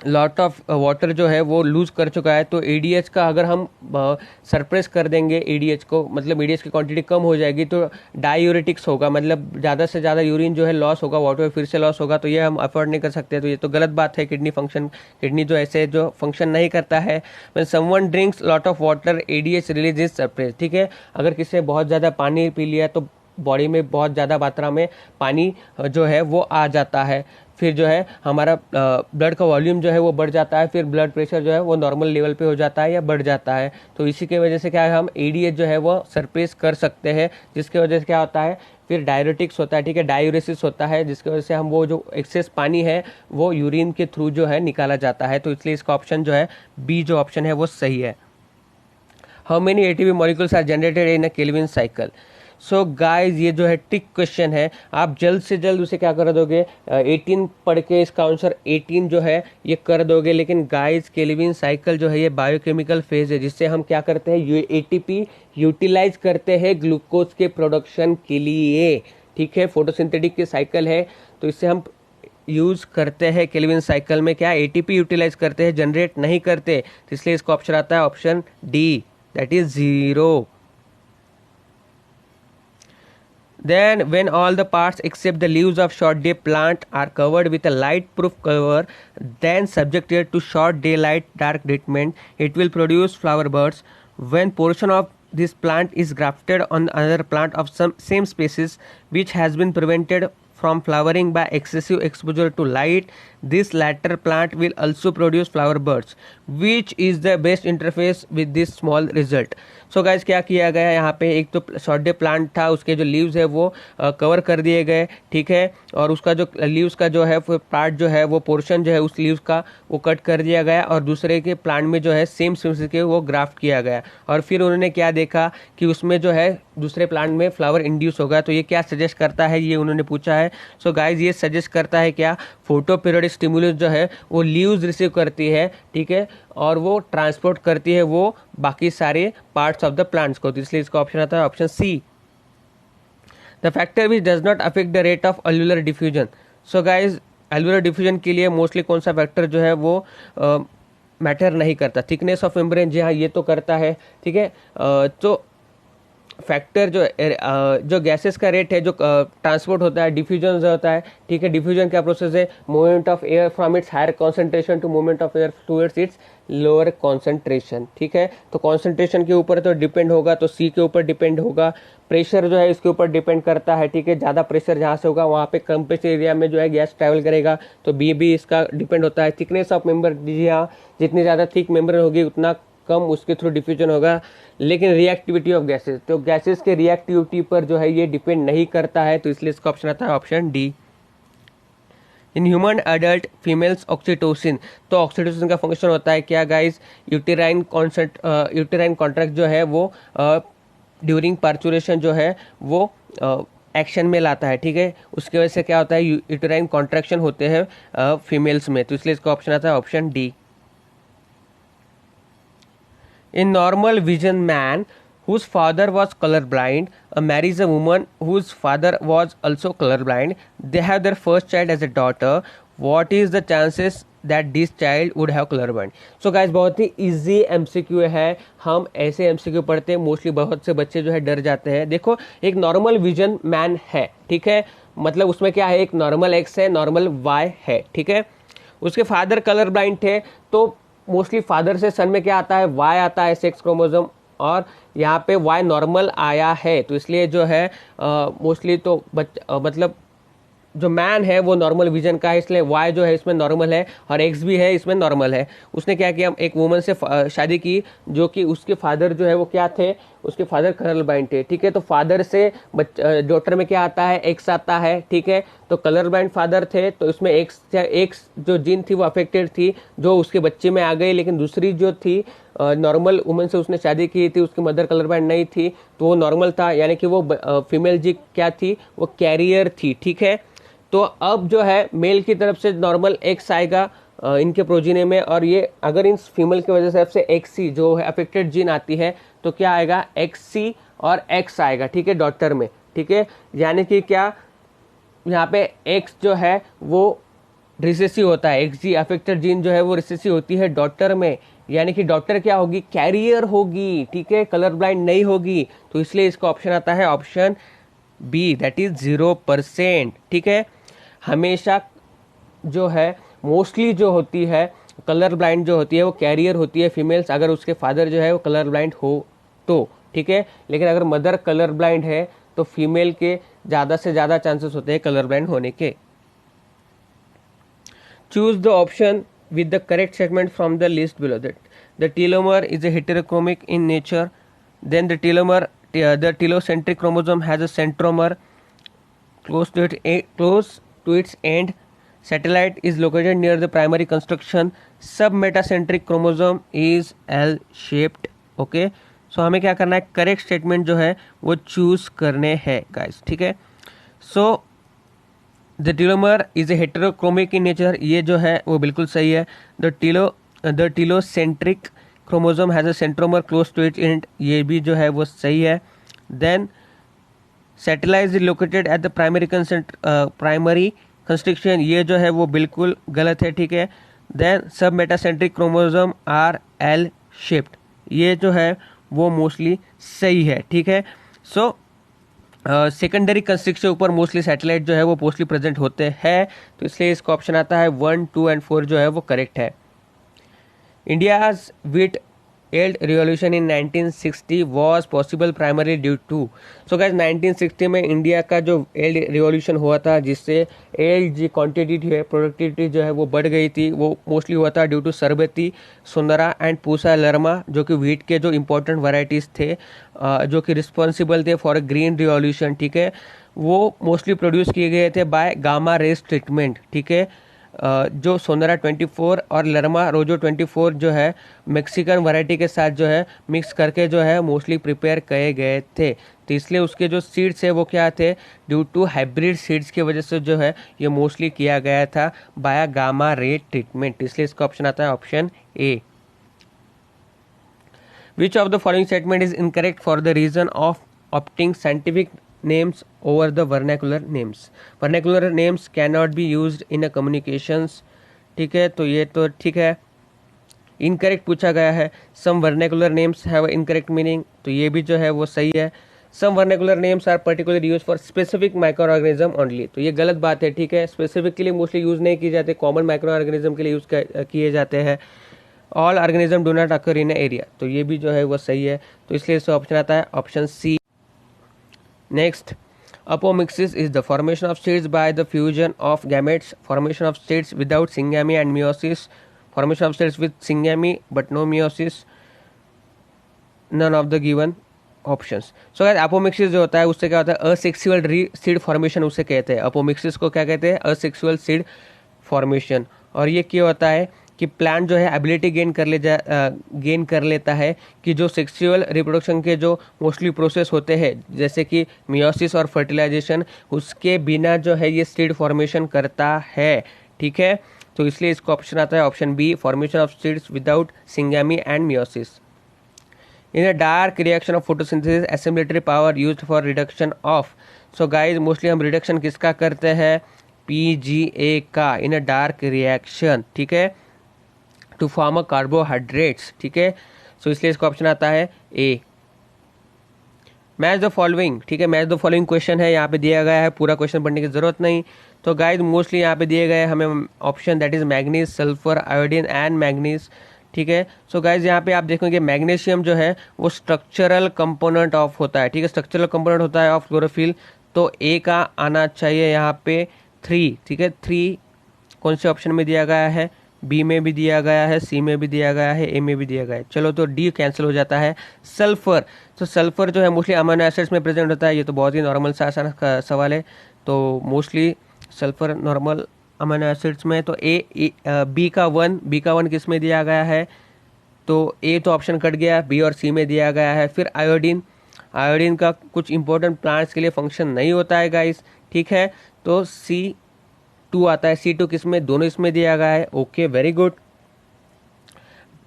lot of water जो है वो लूज कर चुका है, तो एडीएच का अगर हम सरप्रेस कर देंगे एडीएच को, मतलब एडीएच की क्वांटिटी कम हो जाएगी, तो डायूरेटिक्स होगा, मतलब ज़्यादा से ज़्यादा यूरिन जो है लॉस होगा, वाटर फिर से लॉस होगा, तो ये हम अफोर्ड नहीं कर सकते, तो ये तो गलत बात है। किडनी जो ऐसे जो फंक्शन नहीं करता है, when someone drinks lot of water ADH release is suppress, ठीक है, अगर किसी ने बहुत ज़्यादा पानी पी लिया तो बॉडी में बहुत ज़्यादा मात्रा में पानी जो है वो आ जाता है, फिर जो है हमारा ब्लड का वॉल्यूम जो है वो बढ़ जाता है, फिर ब्लड प्रेशर जो है वो नॉर्मल लेवल पे हो जाता है या बढ़ जाता है। तो इसी की वजह से क्या है, हम एडीएच जो है वो सरप्रेस कर सकते हैं, जिसकी वजह से क्या होता है, फिर डायरेटिक्स होता है, ठीक है, डायूरेसिस होता है, जिसकी वजह से हम वो जो एक्सेस पानी है वो यूरिन के थ्रू जो है निकाला जाता है। तो इसलिए इसका ऑप्शन जो है बी जो ऑप्शन है वो सही है। How many ATP molecules are generated in a Calvin cycle. So guys ये जो है ट्रिक क्वेश्चन है, आप जल्द से जल्द उसे क्या कर दोगे, 18 पढ़ के इसका आंसर 18 जो है ये कर दोगे। लेकिन गाइज केल्विन साइकिल जो है ये बायोकेमिकल फेज है, जिससे हम क्या करते हैं, ये एटीपी यूटिलाइज करते हैं ग्लूकोज के प्रोडक्शन के लिए, ठीक है, फोटोसिंथेटिक की साइकिल है, तो इससे हम यूज करते हैं केल्विन साइकिल में क्या, एटीपी यूटिलाइज करते हैं, जनरेट नहीं करते। तो इसलिए इसका ऑप्शन आता है option D, that is 0। Then when all the parts except the leaves of short day plant are covered with a light proof cover, then subjected to short daylight dark treatment, it will produce flower buds. When portion of this plant is grafted on another plant of some same species which has been prevented from flowering by excessive exposure to light, this latter plant will also produce flower buds. Which is the best interface with this small result? So guys क्या किया गया यहाँ पे, एक तो short day plant था, उसके जो लीव्स है वो कवर कर दिए गए, ठीक है, और उसका जो लीव्स का जो है पार्ट जो है वो पोर्शन जो है उस लीव्स का वो कट कर दिया गया, और दूसरे के प्लांट में जो है सेम स्पीशीज के वो ग्राफ्ट किया गया। और फिर उन्होंने क्या देखा कि उसमें जो है दूसरे प्लांट में फ्लावर इंड्यूस होगा। तो ये क्या सजेस्ट करता है, ये उन्होंने पूछा है। सो गाइज ये सजेस्ट करता है क्या, फोटो पीरियोडिक स्टिमुलस जो है वो लीव्स रिसीव करती है, ठीक है, और वो ट्रांसपोर्ट करती है वो बाकी सारे पार्ट्स ऑफ द प्लांट्स को। तो इसलिए इसका ऑप्शन आता है option C, the factor which does not affect the rate of alveolar diffusion. So guys alveolar diffusion के लिए मोस्टली कौन सा फैक्टर जो है वो मैटर नहीं करता, थिकनेस ऑफ मेम्ब्रेन, जी हाँ ये तो करता है, ठीक है। तो फैक्टर जो गैसेस का रेट है जो ट्रांसपोर्ट होता है, डिफ्यूजन जो होता है, ठीक है, डिफ्यूजन क्या प्रोसेस है, movement of air from its higher concentration to movement of air towards its lower concentration, ठीक है। तो कॉन्सेंट्रेशन के ऊपर तो डिपेंड होगा, तो सी के ऊपर डिपेंड होगा। प्रेशर जो है इसके ऊपर डिपेंड करता है, ठीक है, ज़्यादा प्रेशर जहाँ से होगा वहाँ पे कम प्रेशर एरिया में जो है गैस ट्रैवल करेगा, तो बी भी इसका डिपेंड होता है। थिकनेस ऑफ मेम्बर, जी हाँ, जितनी ज़्यादा थिक मेम्बर होगी उतना कम उसके थ्रू डिफ्यूजन होगा। लेकिन रिएक्टिविटी ऑफ गैसेस, तो गैसेस के रिएक्टिविटी पर जो है ये डिपेंड नहीं करता है, तो इसलिए इसका ऑप्शन आता है option D. In human adult females oxytocin, तो ऑक्सीटोसिन का फंक्शन होता है क्या गाइस, यूटेराइन कॉन्ट्रैक्ट जो है वो ड्यूरिंग पार्चुरेशन जो है वो एक्शन में लाता है, ठीक है, उसकी वजह से क्या होता है, यूटेराइन कॉन्ट्रैक्शन होते हैं फीमेल्स में, तो इसलिए इसका ऑप्शन आता है option D. In normal vision man whose father was colorblind marries a woman whose father was also colorblind. They have their first child as a daughter. What is the chances that this child would have colorblind? So guys बहुत ही easy MCQ है, हम ऐसे MCQ पढ़ते हैं mostly, बहुत से बच्चे जो है डर जाते हैं। देखो एक नॉर्मल विजन मैन है, ठीक है, मतलब उसमें क्या है, एक नॉर्मल एक्स है, नॉर्मल वाई है, ठीक है, उसके फादर कलर ब्लाइंड थे, तो मोस्टली फादर से सन में क्या आता है, वाई आता है, सेक्स क्रोमोसोम, और यहाँ पे वाई नॉर्मल आया है, तो इसलिए जो है मोस्टली तो मतलब जो मैन है वो नॉर्मल विजन का है, इसलिए वाई जो है इसमें नॉर्मल है, और एक्स भी है इसमें नॉर्मल है। उसने क्या किया, एक वुमन से शादी की जो कि उसके फादर जो है वो क्या थे, उसके फादर कलर ब्लाइंड थे, ठीक है, तो फादर से डॉटर में क्या आता है, एक्स आता है, ठीक है, तो कलर ब्लाइंड फादर थे, तो इसमें एक्स जो जीन थी वो अफेक्टेड थी, जो उसके बच्चे में आ गई। लेकिन दूसरी जो थी नॉर्मल वुमन से उसने शादी की थी, उसकी मदर कलर ब्लाइंड नहीं थी, तो वो नॉर्मल था, यानी कि वो फीमेल जी क्या थी, वो कैरियर थी, ठीक है। तो अब जो है मेल की तरफ से नॉर्मल एक्स आएगा इनके प्रोजीने में, और ये अगर इन फीमेल की वजह से एक्स सी जो है अफेक्टेड जीन आती है, तो क्या आएगा, एक्स सी और एक्स आएगा, ठीक है, डॉटर में, ठीक है, यानी कि क्या यहाँ पे एक्स जो है वो रिसेसिव होता है, एक्स जी अफेक्टेड जीन जो है वो रिसेसिव होती है डॉटर में, यानी कि डॉटर क्या होगी, कैरियर होगी, ठीक है, कलर ब्लाइंड नहीं होगी, तो इसलिए इसका ऑप्शन आता है ऑप्शन बी, दैट इज 0%, ठीक है। हमेशा जो है मोस्टली जो होती है कलर ब्लाइंड जो होती है वो कैरियर होती है फीमेल्स, अगर उसके फादर जो है वो कलर ब्लाइंड हो तो, ठीक है, लेकिन अगर मदर कलर ब्लाइंड है तो फीमेल के ज़्यादा से ज़्यादा चांसेस होते हैं कलर ब्लाइंड होने के। choose the option with the correct statement from the list below. That the telomere is a heterochromic in nature. Then the telomere, the telocentric chromosome has a centromere close to its end. Satellite is located near the primary construction. Submetacentric chromosome is L shaped. Okay, so हमें क्या करना है, correct statement जो है वो choose करने हैं guys, ठीक है। So the telomere is a heterochromic in nature, ये जो है वो बिल्कुल सही है। The telocentric chromosome has a centromere close to its end, ये भी जो है वो सही है। Then satellite is located at the primary construction, ये जो है वो बिल्कुल गलत है, ठीक है। देन सब metacentric chromosome R L shaped, ये जो है वो मोस्टली सही है, ठीक है। सो सेकेंडरी कंस्ट्रक्शन के ऊपर मोस्टली सैटेलाइट जो है वो मोस्टली प्रेजेंट होते हैं, तो इसलिए इसका ऑप्शन आता है 1, 2 एंड 4 जो है वो करेक्ट है। India's wheat yield revolution in 1960 was possible primary due to, so guys 1960 में इंडिया का जो एल्ड रिवॉल्यूशन हुआ था, जिससे एल्ड जी क्वांटिटी है, प्रोडक्टिविटी जो है वो बढ़ गई थी, वो मोस्टली हुआ था due to Sharbati, Sundara and Pusa Lerma, जो कि वीट के जो इंपॉर्टेंट वैरायटीज़ थे, जो कि रिस्पॉन्सिबल थे फॉर अ ग्रीन रिवॉल्यूशन, ठीक है। वो मोस्टली प्रोड्यूस किए गए थे बाय गामा रेस ट्रीटमेंट, ठीक है। जो सोनरा 24 और लरमा रोजो 24 जो है मेक्सिकन वैरायटी के साथ जो है मिक्स करके जो है मोस्टली प्रिपेयर किए गए थे, तो इसलिए उसके जो सीड्स है वो क्या थे, ड्यू टू हाइब्रिड सीड्स की वजह से जो है ये मोस्टली किया गया था बाया गामा रे ट्रीटमेंट, इसलिए इसका ऑप्शन आता है option A. Which of the following statement is incorrect for the reason of opting scientific names over the vernacular names? vernacular names cannot be used in a communications, ठीक है, तो ये तो ठीक है। इनकरेक्ट पूछा गया है, some vernacular names have incorrect meaning, तो ये भी जो है वो सही है। some vernacular names are particularly used for specific microorganism only, तो ये गलत बात है, ठीक है। स्पेसिफिक के लिए मोस्टली यूज़ नहीं किए जाते, कॉमन माइक्रो ऑर्गेनिज्म के लिए यूज़ किए जाते हैं। All organism do not occur in area, तो ये भी जो है वो सही है, तो इसलिए इसका ऑप्शन आता है option C. Next, apomixis is the formation of seeds by the fusion of gametes, formation of seeds without syngamy and meiosis, formation of seeds with syngamy but no meiosis, none of the given options. So guys, apomixis जो होता है उससे क्या होता है, asexual seed formation उसे कहते हैं। apomixis को क्या कहते हैं, असेक्सुअल सीड फॉर्मेशन, और ये क्या होता है कि प्लांट जो है एबिलिटी गेन कर लेता है कि जो सेक्सुअल रिप्रोडक्शन के जो मोस्टली प्रोसेस होते हैं, जैसे कि मियोसिस और फर्टिलाइजेशन, उसके बिना जो है ये सीड फॉर्मेशन करता है, ठीक है। तो इसलिए इसका ऑप्शन आता है option B, formation of seeds without syngamy and meiosis. In a dark reaction of photosynthesis assimilatory power used for reduction of, so guys mostly हम रिडक्शन किसका करते हैं, PGA का, इन अ डार्क रिएक्शन, ठीक है, टू फॉर्म अ कार्बोहाइड्रेट्स, ठीक है। सो इसलिए इसका ऑप्शन आता है ए। मैच द फॉलोइंग, ठीक है, मैच द फॉलोइंग क्वेश्चन है, यहाँ पे दिया गया है, पूरा क्वेश्चन पढ़ने की जरूरत नहीं। तो गाइस मोस्टली यहाँ पे दिए गए हमें option, that is manganese, sulphur, iodine and manganese, ठीक है। सो गाइस यहाँ पे आप देखोगे मैग्नीशियम जो है वो स्ट्रक्चरल कंपोनेंट ऑफ होता है, ठीक है, स्ट्रक्चरल कंपोनेंट होता है ऑफ क्लोरोफिल, तो ए का आना चाहिए यहाँ पे 3, ठीक है। 3 कौन से ऑप्शन में दिया गया है, बी में भी दिया गया है, सी में भी दिया गया है, ए में भी दिया गया है, चलो तो डी कैंसिल हो जाता है। सल्फर, तो सल्फर जो है मोस्टली अमीनो एसिड्स में प्रेजेंट होता है, ये तो बहुत ही नॉर्मल सा आसान सवाल है, तो mostly sulphur normal amino acids में, तो बी का वन किस में दिया गया है, तो ए तो ऑप्शन कट गया, बी और सी में दिया गया है। फिर आयोडीन का कुछ इंपॉर्टेंट प्लांट्स के लिए फंक्शन नहीं होता है गाइस, ठीक है, तो C2 आता है। C2 किस में, दोनों इसमें दिया गया है, ओके वेरी गुड।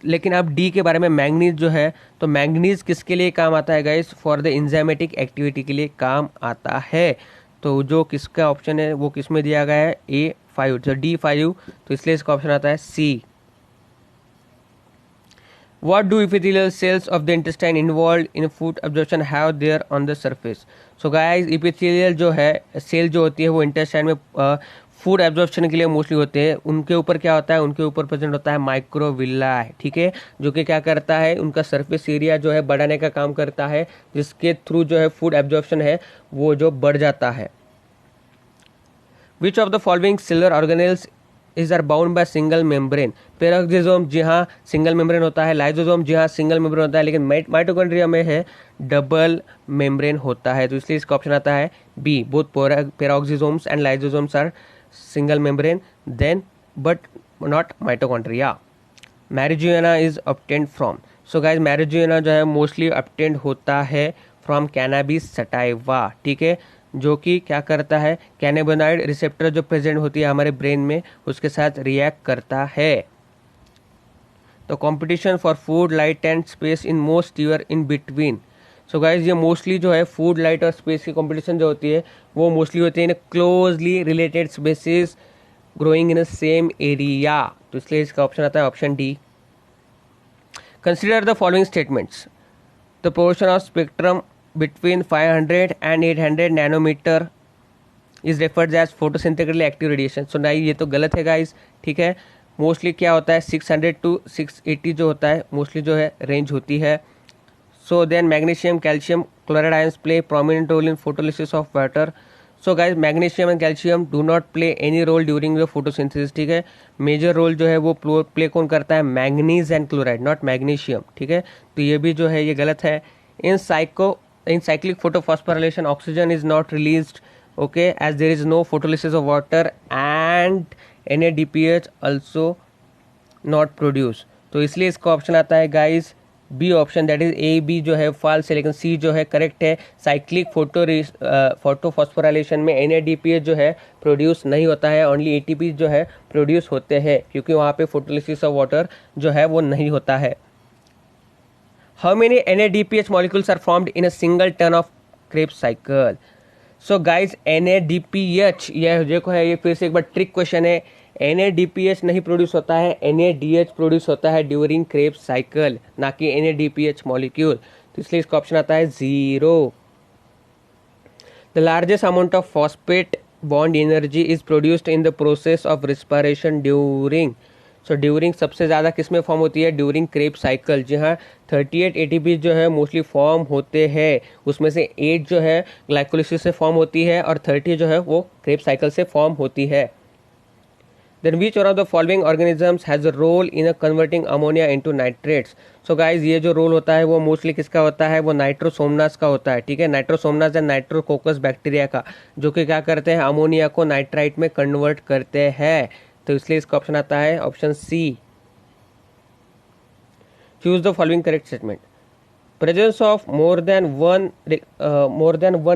लेकिन अब डी के बारे में, मैंगनीज जो है, तो मैंगनीज किसके लिए काम आता है guys, for the enzymatic activity के लिए काम आता है, तो जो किसका ऑप्शन है वो किस में दिया गया है, A5, तो D5, तो इसलिए इसका ऑप्शन आता है C। What do epithelial cells of the intestine involved in food absorption have there on the surface? So guys, epithelial जो है सेल जो होती है वो इंटेस्टाइन में फूड एब्जॉर्प्शन के लिए मोस्टली होते हैं। उनके ऊपर क्या होता है, उनके ऊपर प्रेजेंट होता है माइक्रोविला, ठीक है, जो कि क्या करता है, उनका सरफेस एरिया जो है बढ़ाने का काम करता है, जिसके थ्रू जो है फूड एब्जॉर्प्शन है वो जो बढ़ जाता है। Which of the following cellular organelles is are bound by single membrane. Peroxisome जी हाँ सिंगल मेम्ब्रेन होता है, लाइसोसोम जी हाँ सिंगल मेम्ब्रेन होता है, लेकिन माइटोकॉन्ड्रिया में है डबल मेम्ब्रेन होता है। तो इसलिए इसका ऑप्शन आता है B, both peroxisomes and lysosomes are single membrane then but not mitochondria. Marijuana is obtained from, so guys marijuana जो है मोस्टली ऑब्टेन्ड होता है फ्रॉम कैनाबिस सटाइवा, ठीक है, जो कि क्या करता है, कैनाबिनॉइड रिसेप्टर जो प्रेजेंट होती है हमारे ब्रेन में उसके साथ रिएक्ट करता है। तो competition for food light and space in most year in between, so guys ये मोस्टली जो है फूड लाइट और स्पेस की कंपटीशन जो होती है वो मोस्टली होती है in closely related species growing in same area. तो इसलिए इसका ऑप्शन आता है option D. Consider the following statements, the portion of spectrum between 500 and 800 nanometre is referred as photosynthetically active radiation. सो नहीं ये तो गलत है गाइस, ठीक है, मोस्टली क्या होता है 600 to 680 जो होता है मोस्टली जो है रेंज होती है। So then magnesium calcium chloride ions play prominent role in photolysis of water. So guys magnesium and calcium do not play any role during the photosynthesis, ठीक है, मेजर रोल जो है वो प्ले कौन करता है, manganese and chloride, not magnesium, ठीक है, तो ये भी जो है ये गलत है। In cyclic photophosphorylation oxygen is not released, okay, as there is no photolysis of water and NADPH also not produced। तो इसलिए इसका ऑप्शन आता है guys B option, that is A B जो है फॉल्स है, लेकिन सी जो है करेक्ट है। साइक्लिक फोटोफॉस्फोराइलेशन में NADPH जो है प्रोड्यूस नहीं होता है, ओनली ATP जो है प्रोड्यूस होते हैं, क्योंकि वहाँ पे फोटोलिसिस ऑफ वाटर जो है वो नहीं होता है। How many NADPH molecules are formed in a single turn of Krebs cycle? So guys NADPH यह देखो है, ये फिर से एक बार ट्रिक क्वेश्चन है। NADPH नहीं प्रोड्यूस होता है, NADH प्रोड्यूस होता है ड्यूरिंग Krebs साइकिल, ना कि NADPH मॉलिक्यूल। तो इसलिए इसका ऑप्शन आता है 0। The largest amount of phosphate bond energy is produced in the process of respiration during, so during सबसे ज़्यादा किस में फॉर्म होती है, ड्यूरिंग Krebs साइकिल। जी हाँ 38 ATP जो है मोस्टली फॉर्म होते हैं, उसमें से 8 जो है ग्लाइकोलिसिस से फॉर्म होती है और 30 जो है वो Krebs साइकिल से फॉर्म होती है। Then which one of the following organisms has a role in a converting ammonia into nitrates. So guys ये जो रोल होता है वो मोस्टली किसका होता है, वो नाइट्रोसोमनास का होता है, ठीक है, नाइट्रोसोमनास या नाइट्रोकोकस बैक्टीरिया का, जो कि क्या करते हैं अमोनिया को नाइट्राइट में कन्वर्ट करते हैं। तो इसलिए इसका ऑप्शन आता है option C. Choose the following correct statement, presence of more than one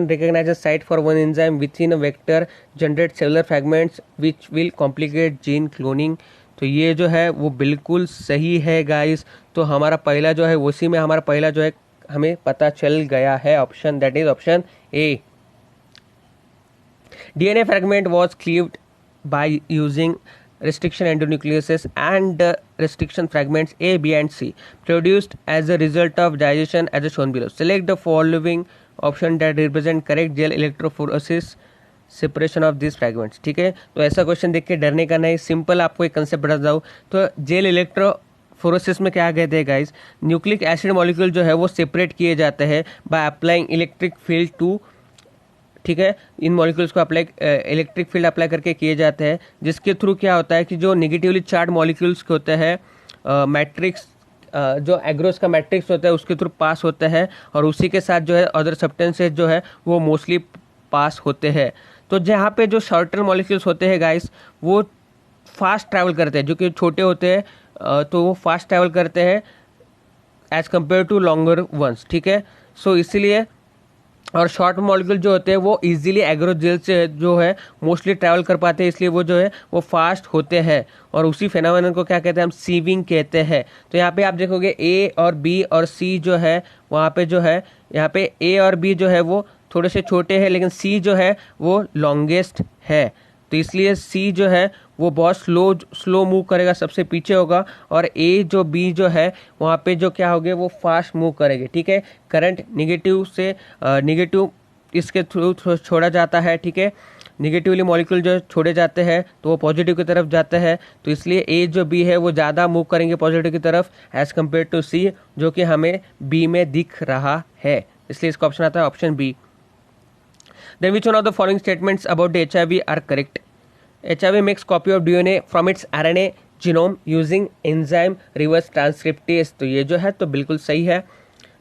recognized site for one enzyme within a vector generate cellular fragments which will complicate gene cloning. तो ये जो है वो बिल्कुल सही है गाइस। तो हमारा पहला जो है उसी में हमारा पहला जो है हमें पता चल गया है option, that is option A. DNA fragment was cleaved by using restriction endonucleases and restriction fragments A, B and C produced as a result of digestion as shown below. Select the following option that represent correct gel electrophoresis separation of these fragments, ठीक है, तो ऐसा question देख के डरने का नहीं, simple आपको एक कंसेप्ट बता दूँ। तो जेल इलेक्ट्रोफोरेसिस में क्या कहते हैं गाइज, न्यूक्लिक एसिड मॉलिक्यूल जो है वो सेपरेट किए जाते हैं by applying electric field to, ठीक है, इन मॉलिक्यूल्स को अप्लाई इलेक्ट्रिक फील्ड अप्लाई करके किए जाते हैं, जिसके थ्रू क्या होता है कि जो निगेटिवली चार्ज मॉलिक्यूल्स होते हैं मैट्रिक्स जो एग्रोस का मैट्रिक्स होता है उसके थ्रू पास होते हैं, और उसी के साथ जो है अदर सब्सटेंसेस जो है वो मोस्टली पास होते हैं। तो जहाँ पे जो शॉर्टर मॉलिक्यूल्स होते हैं गाइस वो फास्ट ट्रैवल करते हैं, जो कि छोटे होते हैं तो वो फास्ट ट्रैवल करते हैं as compared to longer ones, ठीक है। सो इसीलिए और शॉर्ट मॉलिक्यूल जो होते हैं वो इजीली एग्रोजेल से जो है मोस्टली ट्रैवल कर पाते हैं, इसलिए वो जो है वो फास्ट होते हैं, और उसी फेनोमेनन को क्या कहते हैं हम सीविंग कहते हैं। तो यहाँ पे आप देखोगे ए और बी और सी जो है वहाँ पे जो है यहाँ पे ए और बी जो है वो थोड़े से छोटे हैं, लेकिन सी जो है वो लॉन्गेस्ट है, तो इसलिए सी जो है वो बहुत स्लो मूव करेगा, सबसे पीछे होगा, और ए जो बी जो है वहाँ पे जो क्या होगे वो फास्ट मूव करेंगे, ठीक है। करंट निगेटिव से निगेटिव इसके थ्रू छोड़ा जाता है, ठीक है, निगेटिवली मॉलिक्यूल जो छोड़े जाते हैं तो वो पॉजिटिव की तरफ जाते हैं, तो इसलिए ए जो बी है वो ज़्यादा मूव करेंगे पॉजिटिव की तरफ एज कम्पेयर टू सी, जो कि हमें बी में दिख रहा है, इसलिए इसका ऑप्शन आता है option B. Then which one of the following statements about the HIV are correct? HIV makes copy of DNA from its RNA genome using enzyme reverse transcriptase, तो ये जो है तो बिल्कुल सही है।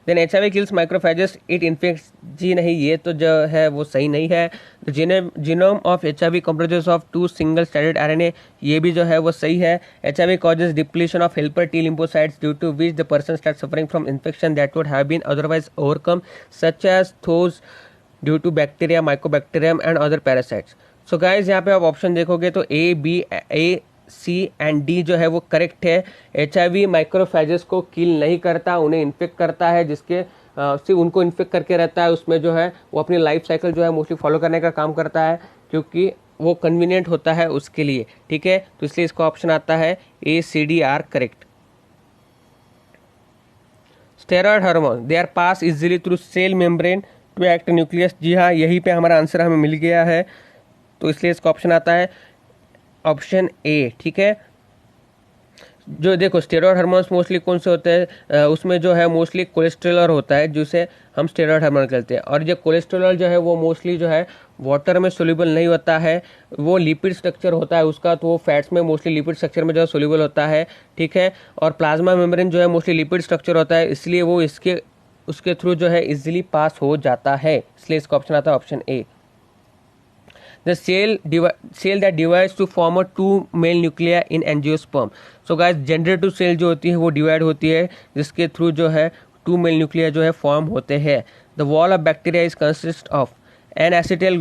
Then HIV kills macrophages, it infects, जी नहीं, ये तो जो है वो सही नहीं है। The genome of HIV comprises of 2 single stranded RNA, ये भी जो है वो सही है। HIV causes depletion of helper T lymphocytes due to which the person starts suffering from infection that would have been otherwise overcome, such as those due to bacteria, mycobacterium and other parasites। So guys यहाँ पे आप option देखोगे तो A, C and D जो है वो correct है। HIV microphages को किल नहीं करता, उन्हें इन्फेक्ट करता है, जिसके सिर्फ उनको इन्फेक्ट करके रहता है, उसमें जो है वो अपनी लाइफ साइकिल जो है मोस्टली फॉलो करने का काम करता है, क्योंकि वो कन्वीनियंट होता है उसके लिए, ठीक है। तो इसलिए इसका ऑप्शन आता है A, C, D are correct. Steroid hormone they are pass easily through cell membrane to act nucleus, जी हाँ, यहीं पे हमारा आंसर हमें मिल गया है, तो इसलिए इसका ऑप्शन आता है ऑप्शन ए, ठीक है। जो देखो स्टेरॉयड हार्मोन्स मोस्टली कौन से होते हैं, उसमें जो है मोस्टली कोलेस्ट्रॉल होता है, जिसे हम स्टेरॉयड हार्मोन कहते हैं। और ये कोलेस्ट्रॉल जो है वो मोस्टली जो है वाटर में सोल्यूबल नहीं होता है, वो लिपिड स्ट्रक्चर होता है उसका, तो वो फैट्स में मोस्टली लिपिड स्ट्रक्चर में जो है सोल्यूबल होता है, ठीक है। और प्लाज्मा मेम्ब्रेन जो है मोस्टली लिपिड स्ट्रक्चर होता है, इसलिए वो उसके थ्रू जो है इजीली पास हो जाता है, इसलिए इसका ऑप्शन आता है option A. The cell that divides to form a 2 male nuclei in angiosperm। So guys, generative cell जो होती है वो डिवाइड होती है, जिसके थ्रू जो है 2 male nuclei जो है फॉर्म होते हैं। The wall of bacteria is consist of N-acetyl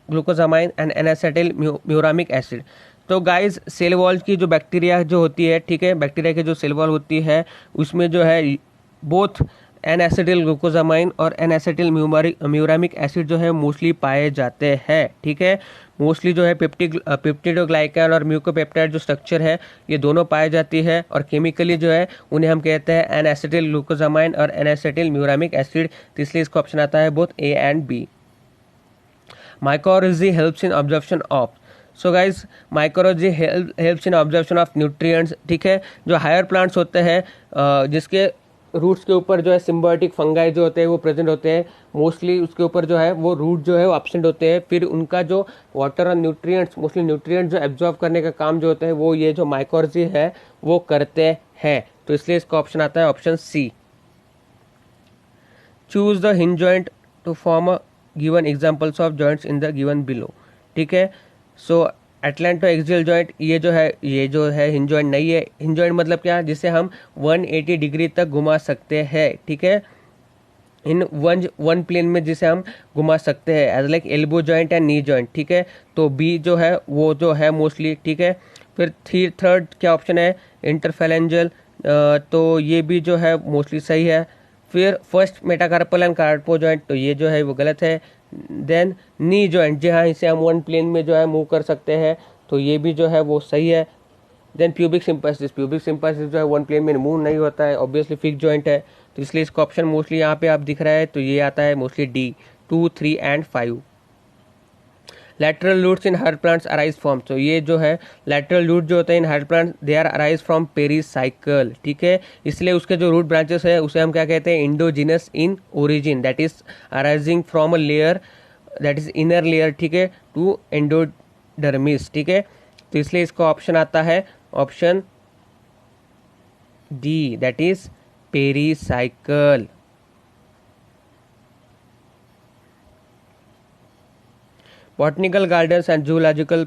glucosamine and N-acetyl muramic acid। तो गाइज सेल वॉल की जो बैक्टीरिया जो होती है, ठीक है, बैक्टीरिया की जो सेल वॉल होती है उसमें जो है बोथ एन एसिटिल ग्लूकोजामाइन और एन एसिटिल म्यूरामिक एसिड जो है मोस्टली पाए जाते हैं, ठीक है। मोस्टली जो है पेप्टिडोग्लाइकन और म्यूकोपेप्टाइड जो स्ट्रक्चर है ये दोनों पाए जाती है, और केमिकली जो है उन्हें हम कहते हैं एन एसिटिल ग्लूकोजामाइन और एन एसिटिल म्यूरामिक एसिड, तो इसलिए इसका ऑप्शन आता है both A and B. Micrology helps in observation of, so guys micrology helps in observation of nutrients, ठीक है। जो हायर प्लांट्स होते हैं जिसके रूट्स के ऊपर जो है सिम्बायोटिक फंगाई जो होते हैं वो प्रेजेंट होते हैं, मोस्टली उसके ऊपर जो है वो रूट जो है वो एब्सेंट होते हैं, फिर उनका जो वाटर और न्यूट्रिएंट्स मोस्टली न्यूट्रिएंट्स जो एब्जॉर्ब करने का काम जो होता है वो ये जो माइकोरोलॉजी है वो करते हैं, तो इसलिए इसका ऑप्शन आता है option C. Choose the hinge joint to form a given examples of joints in the given below, ठीक है। सो एटलांटो एक्सियल जॉइंट ये जो है हिंज जॉइंट नहीं है। हिंज जॉइंट मतलब क्या, जिसे हम 180 डिग्री तक घुमा सकते हैं, ठीक है, इन वन प्लेन में जिसे हम घुमा सकते हैं, as like elbow joint and knee joint, ठीक है। तो बी जो है वो जो है मोस्टली, ठीक है। फिर थर्ड क्या ऑप्शन है इंटरफेलेंजल, तो ये भी जो है मोस्टली सही है। फिर फर्स्ट मेटाकार्पल एंड कार्पो जॉइंट, तो ये जो है वो गलत है। देन नी जॉइंट, जी हाँ, इसे हम वन प्लेन में जो है मूव कर सकते हैं, तो ये भी जो है वो सही है। देन प्यूबिक सिम्पाइसिस जो है वन प्लेन में मूव नहीं होता है, ऑब्वियसली फिक्स जॉइंट है, तो इसलिए इसका ऑप्शन मोस्टली यहाँ पे आप दिख रहा है, तो ये आता है mostly D 2, 3 and 5। Lateral roots in हर प्लांट्स अराइज फ्रॉम, तो ये जो है लैटरल रूट जो होते हैं इन हर plant they are arise from pericycle, ठीक है। इसलिए उसके जो रूट ब्रांचेस है उसे हम क्या कहते हैं indigenous in origin, that is arising from a layer that is inner layer, ठीक है, टू एंडोडर्मिस, ठीक है। तो इसलिए इसका ऑप्शन आता है option D, that is pericycle. Botanical gardens and zoological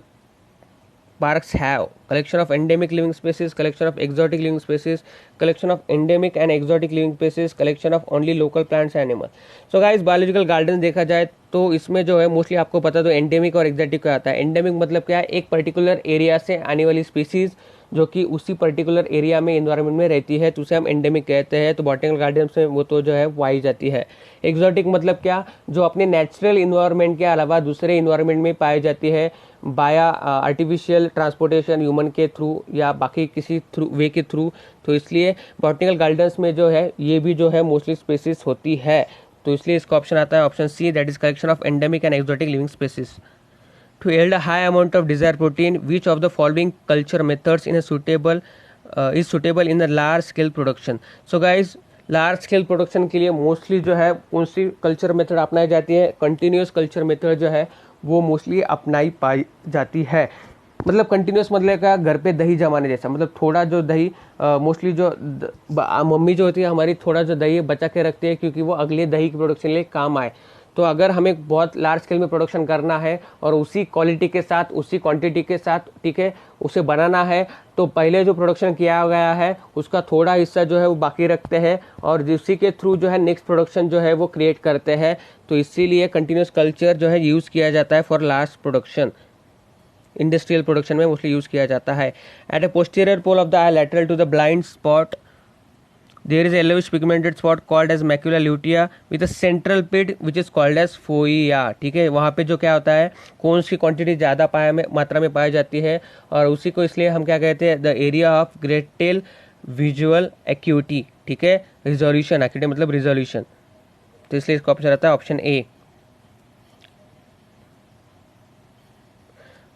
parks have collection of endemic living species, collection of exotic living species, collection of endemic and exotic living species, collection of only local plants and animals। So guys, biological gardens देखा जाए तो इसमें जो है mostly आपको पता तो endemic और एक्जोटिक क्या आता है। एंडेमिक मतलब क्या है, एक पर्टिकुलर एरिया से आने वाली स्पीसीज जो कि उसी पर्टिकुलर एरिया में इन्वायरमेंट में रहती है, तो उसे हम एंडेमिक कहते हैं, तो बॉटनिकल गार्डन्स में वो तो जो है पाई जाती है। एक्जोटिक मतलब क्या, जो अपने नेचुरल इन्वायरमेंट के अलावा दूसरे इन्वायरमेंट में पाई जाती है बाया आर्टिफिशियल ट्रांसपोर्टेशन ह्यूमन के थ्रू या बाकी किसी वे के थ्रू, तो इसलिए बॉटनिकल गार्डन्स में जो है ये भी जो है मोस्टली स्पीसीज होती है, तो इसलिए इसका ऑप्शन आता है option C, that is collection of endemic and exotic living species. To yield a high amount of desired protein, which of the following culture methods is suitable in the large scale production? So guys, large scale production के लिए mostly जो है कौन सी culture method अपनाई जाती है, continuous culture method जो है वो मोस्टली अपनाई पाई जाती है। मतलब कंटिन्यूस मतलब क्या, घर पे दही जमाने जैसा, मतलब थोड़ा जो दही मोस्टली जो मम्मी जो होती है हमारी थोड़ा जो दही बचा के रखती है क्योंकि वो अगले दही के प्रोडक्शन के लिए काम आए। तो अगर हमें बहुत लार्ज स्केल में प्रोडक्शन करना है और उसी क्वालिटी के साथ उसी क्वांटिटी के साथ, ठीक है, उसे बनाना है, तो पहले जो प्रोडक्शन किया गया है उसका थोड़ा हिस्सा जो है वो बाकी रखते हैं और उसी के थ्रू जो है नेक्स्ट प्रोडक्शन जो है वो क्रिएट करते हैं। तो इसीलिए कंटिन्यूस कल्चर जो है यूज़ किया जाता है for large production, industrial production में मोस्टली यूज़ किया जाता है। At a posterior pole of the eye lateral to the blind spot there is a yellowish pigmented spot called as macula lutea with a central pit which is called as foia। ठीक है, वहाँ पे जो क्या होता है, कौन सी quantity ज़्यादा मात्रा में पाई जाती है और उसी को इसलिए हम क्या कहते हैं, the area of greatest visual acuity. ठीक है, रिजोल्यूशन, एक्यूटी मतलब रिजोल्यूशन, तो इसलिए इसका ऑप्शन रहता है option A.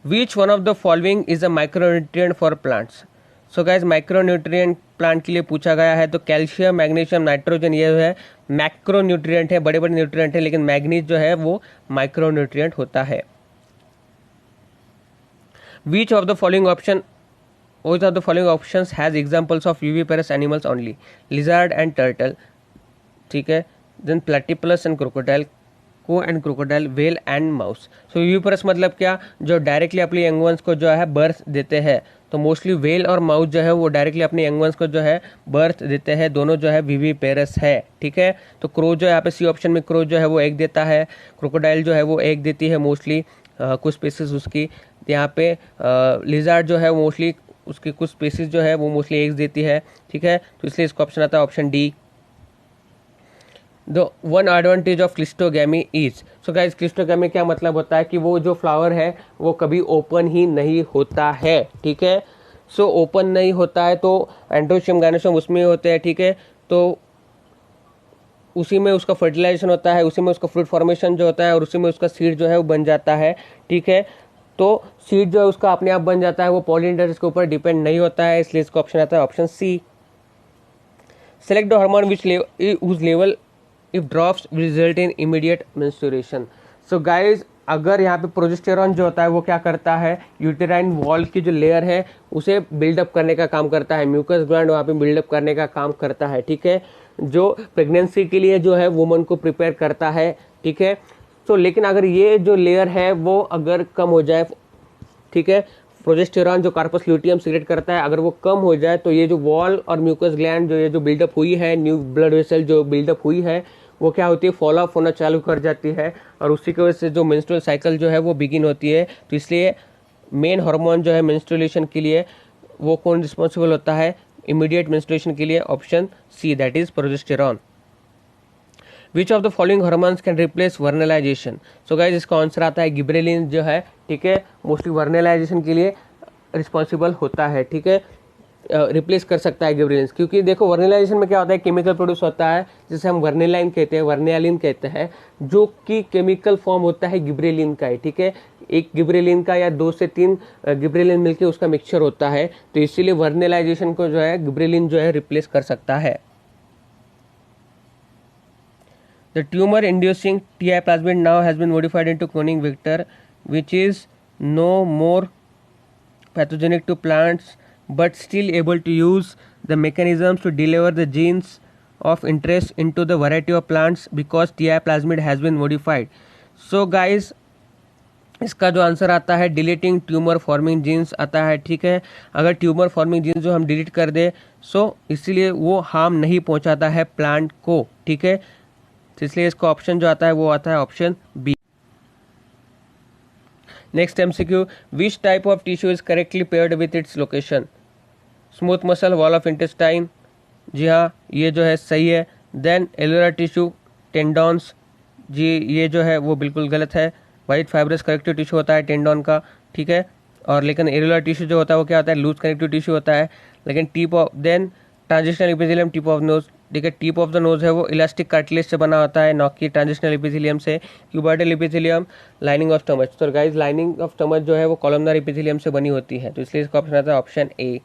Which one of the following is a micronutrient for plants. So guys micronutrient plant के लिए पूछा गया है, तो कैल्शियम, मैग्नीशियम, नाइट्रोजन ये है मैक्रोन्यूट्रिएंट है, बड़े बड़े न्यूट्रिएंट है, लेकिन मैग्नीज जो है वो माइक्रोन्यूट्रिएंट होता है। Which of the following option Which of the following options has examples of viviparous animals only? Lizard and turtle, ठीक है, then platypus and crocodile, को and crocodile, whale and mouse. So viviparous मतलब क्या, जो directly अपने young ones को जो है बर्थ देते हैं। तो मोस्टली व्हेल और माउस जो है वो डायरेक्टली अपने यंग वंस को जो है बर्थ देते हैं, दोनों जो है विविपेरस है। ठीक है, तो क्रो जो है यहाँ पे सी ऑप्शन में क्रो जो है वो एग देता है, क्रोकोडाइल जो है वो एग देती है मोस्टली, कुछ स्पीसीज उसकी। यहाँ पे लिजार्ड जो है मोस्टली उसकी कुछ स्पीसीज जो है वो मोस्टली एग्स देती है। ठीक है, तो इसलिए इसका ऑप्शन आता है option D. The one advantage of cleistogamy is. So guys cleistogamy क्या मतलब होता है कि वो जो फ्लावर है वो कभी ओपन ही नहीं होता है। ठीक है, सो ओपन नहीं होता है तो एंड्रोशियम गायनोशियम उसमें होते हैं। ठीक है, तो उसी में उसका फर्टिलाइजेशन होता है, उसी में उसका फ्रूट फॉर्मेशन जो होता है और उसी में उसका सीड जो है वो बन जाता है। ठीक है, तो सीड जो है उसका अपने आप बन जाता है, वो पॉलिनेटर्स के ऊपर डिपेंड नहीं होता है, इसलिए इसका ऑप्शन आता है option C. Select the hormone which whose level if drops result in immediate menstruation. So guys अगर यहाँ पे प्रोजेस्टेरॉन जो होता है वो क्या करता है, यूटेराइन वॉल की जो लेयर है उसे बिल्डअप करने का काम करता है, म्यूकस ग्लैंड वहाँ पे बिल्डअप करने का काम करता है। ठीक है, जो प्रेगनेंसी के लिए जो है वुमन को प्रिपेयर करता है। ठीक है, तो लेकिन अगर ये जो लेयर है वो अगर कम हो जाए, ठीक है, प्रोजेस्टेरॉन जो कार्पस ल्यूटियम सीक्रेट करता है अगर वो कम हो जाए तो ये जो वॉल और म्यूकस ग्लैंड जो ये जो बिल्डअप हुई है, न्यू ब्लड वेसल जो बिल्डअप हुई है वो क्या होती है, फॉल ऑफ होना चालू कर जाती है और उसी की वजह से जो मेंस्ट्रुअल साइकिल जो है वो बिगिन होती है। तो इसलिए मेन हार्मोन जो है मेंस्ट्रुएशन के लिए वो कौन रिस्पॉन्सिबल होता है इमीडिएट मेंस्ट्रुएशन के लिए, option C that is progesterone. Which of the following hormones can replace vernalization. So guys इसका आंसर आता है गिबरेलिन जो है, ठीक है, मोस्टली वर्नलाइजेशन के लिए रिस्पॉन्सिबल होता है। ठीक है, रिप्लेस कर सकता है गिबरेलिन, क्योंकि देखो वर्नलाइजेशन में क्या होता है, केमिकल प्रोड्यूस होता है जिसे हम वर्नेलाइन कहते हैं, वर्नेलिन कहते हैं, जो कि केमिकल फॉर्म होता है गिबरेलिन का ही। ठीक है, एक गिबरेलिन का या 2 से 3 गिबरेलिन मिलकर उसका मिक्सचर होता है, तो इसीलिए वर्नेलाइजेशन को जो है गिबरेलिन जो है रिप्लेस कर सकता है। The tumor-inducing Ti plasmid now has been modified into cloning vector, which is no more pathogenic to plants, but still able to use the mechanisms to deliver the genes of interest into the variety of plants because Ti plasmid has been modified. So guys, इसका जो answer आता है deleting tumour forming jeans आता है। ठीक है, अगर tumour forming jeans जो हम डिलीट कर दे सो इसीलिए वो हार्म नहीं पहुंचाता है प्लांट को। ठीक है, तो इसलिए इसका ऑप्शन जो आता है वो आता है option B. Next MCQ, which type of tissue is correctly paired with its location. Smooth muscle, wall of intestine, जी हाँ ये जो है सही है। देन एलुलर टिश्यू, टेंडॉन्स, जी ये जो है वो बिल्कुल गलत है। वाइट फाइब्रस कनेक्टिव टिश्यू होता है टेंडॉन का। ठीक है, और लेकिन एलुलर टिश्यू जो होता है वो क्या होता है, लूज कनेक्टिव टिश्यू होता है। लेकिन tip of then transitional epithelium, tip of nose, ठीक है, टिप ऑफ द नोज है वो इलास्टिक कार्टिलेज से बना होता है, नॉक की ट्रांजिशनल एपिथेलियम से। Cuboidal epithelium, lining of stomach, तो गाइस लाइनिंग ऑफ स्टमच जो है वो कॉलमनर एपिथेलियम से बनी होती है, तो इसलिए इसका ऑप्शन आता है option A.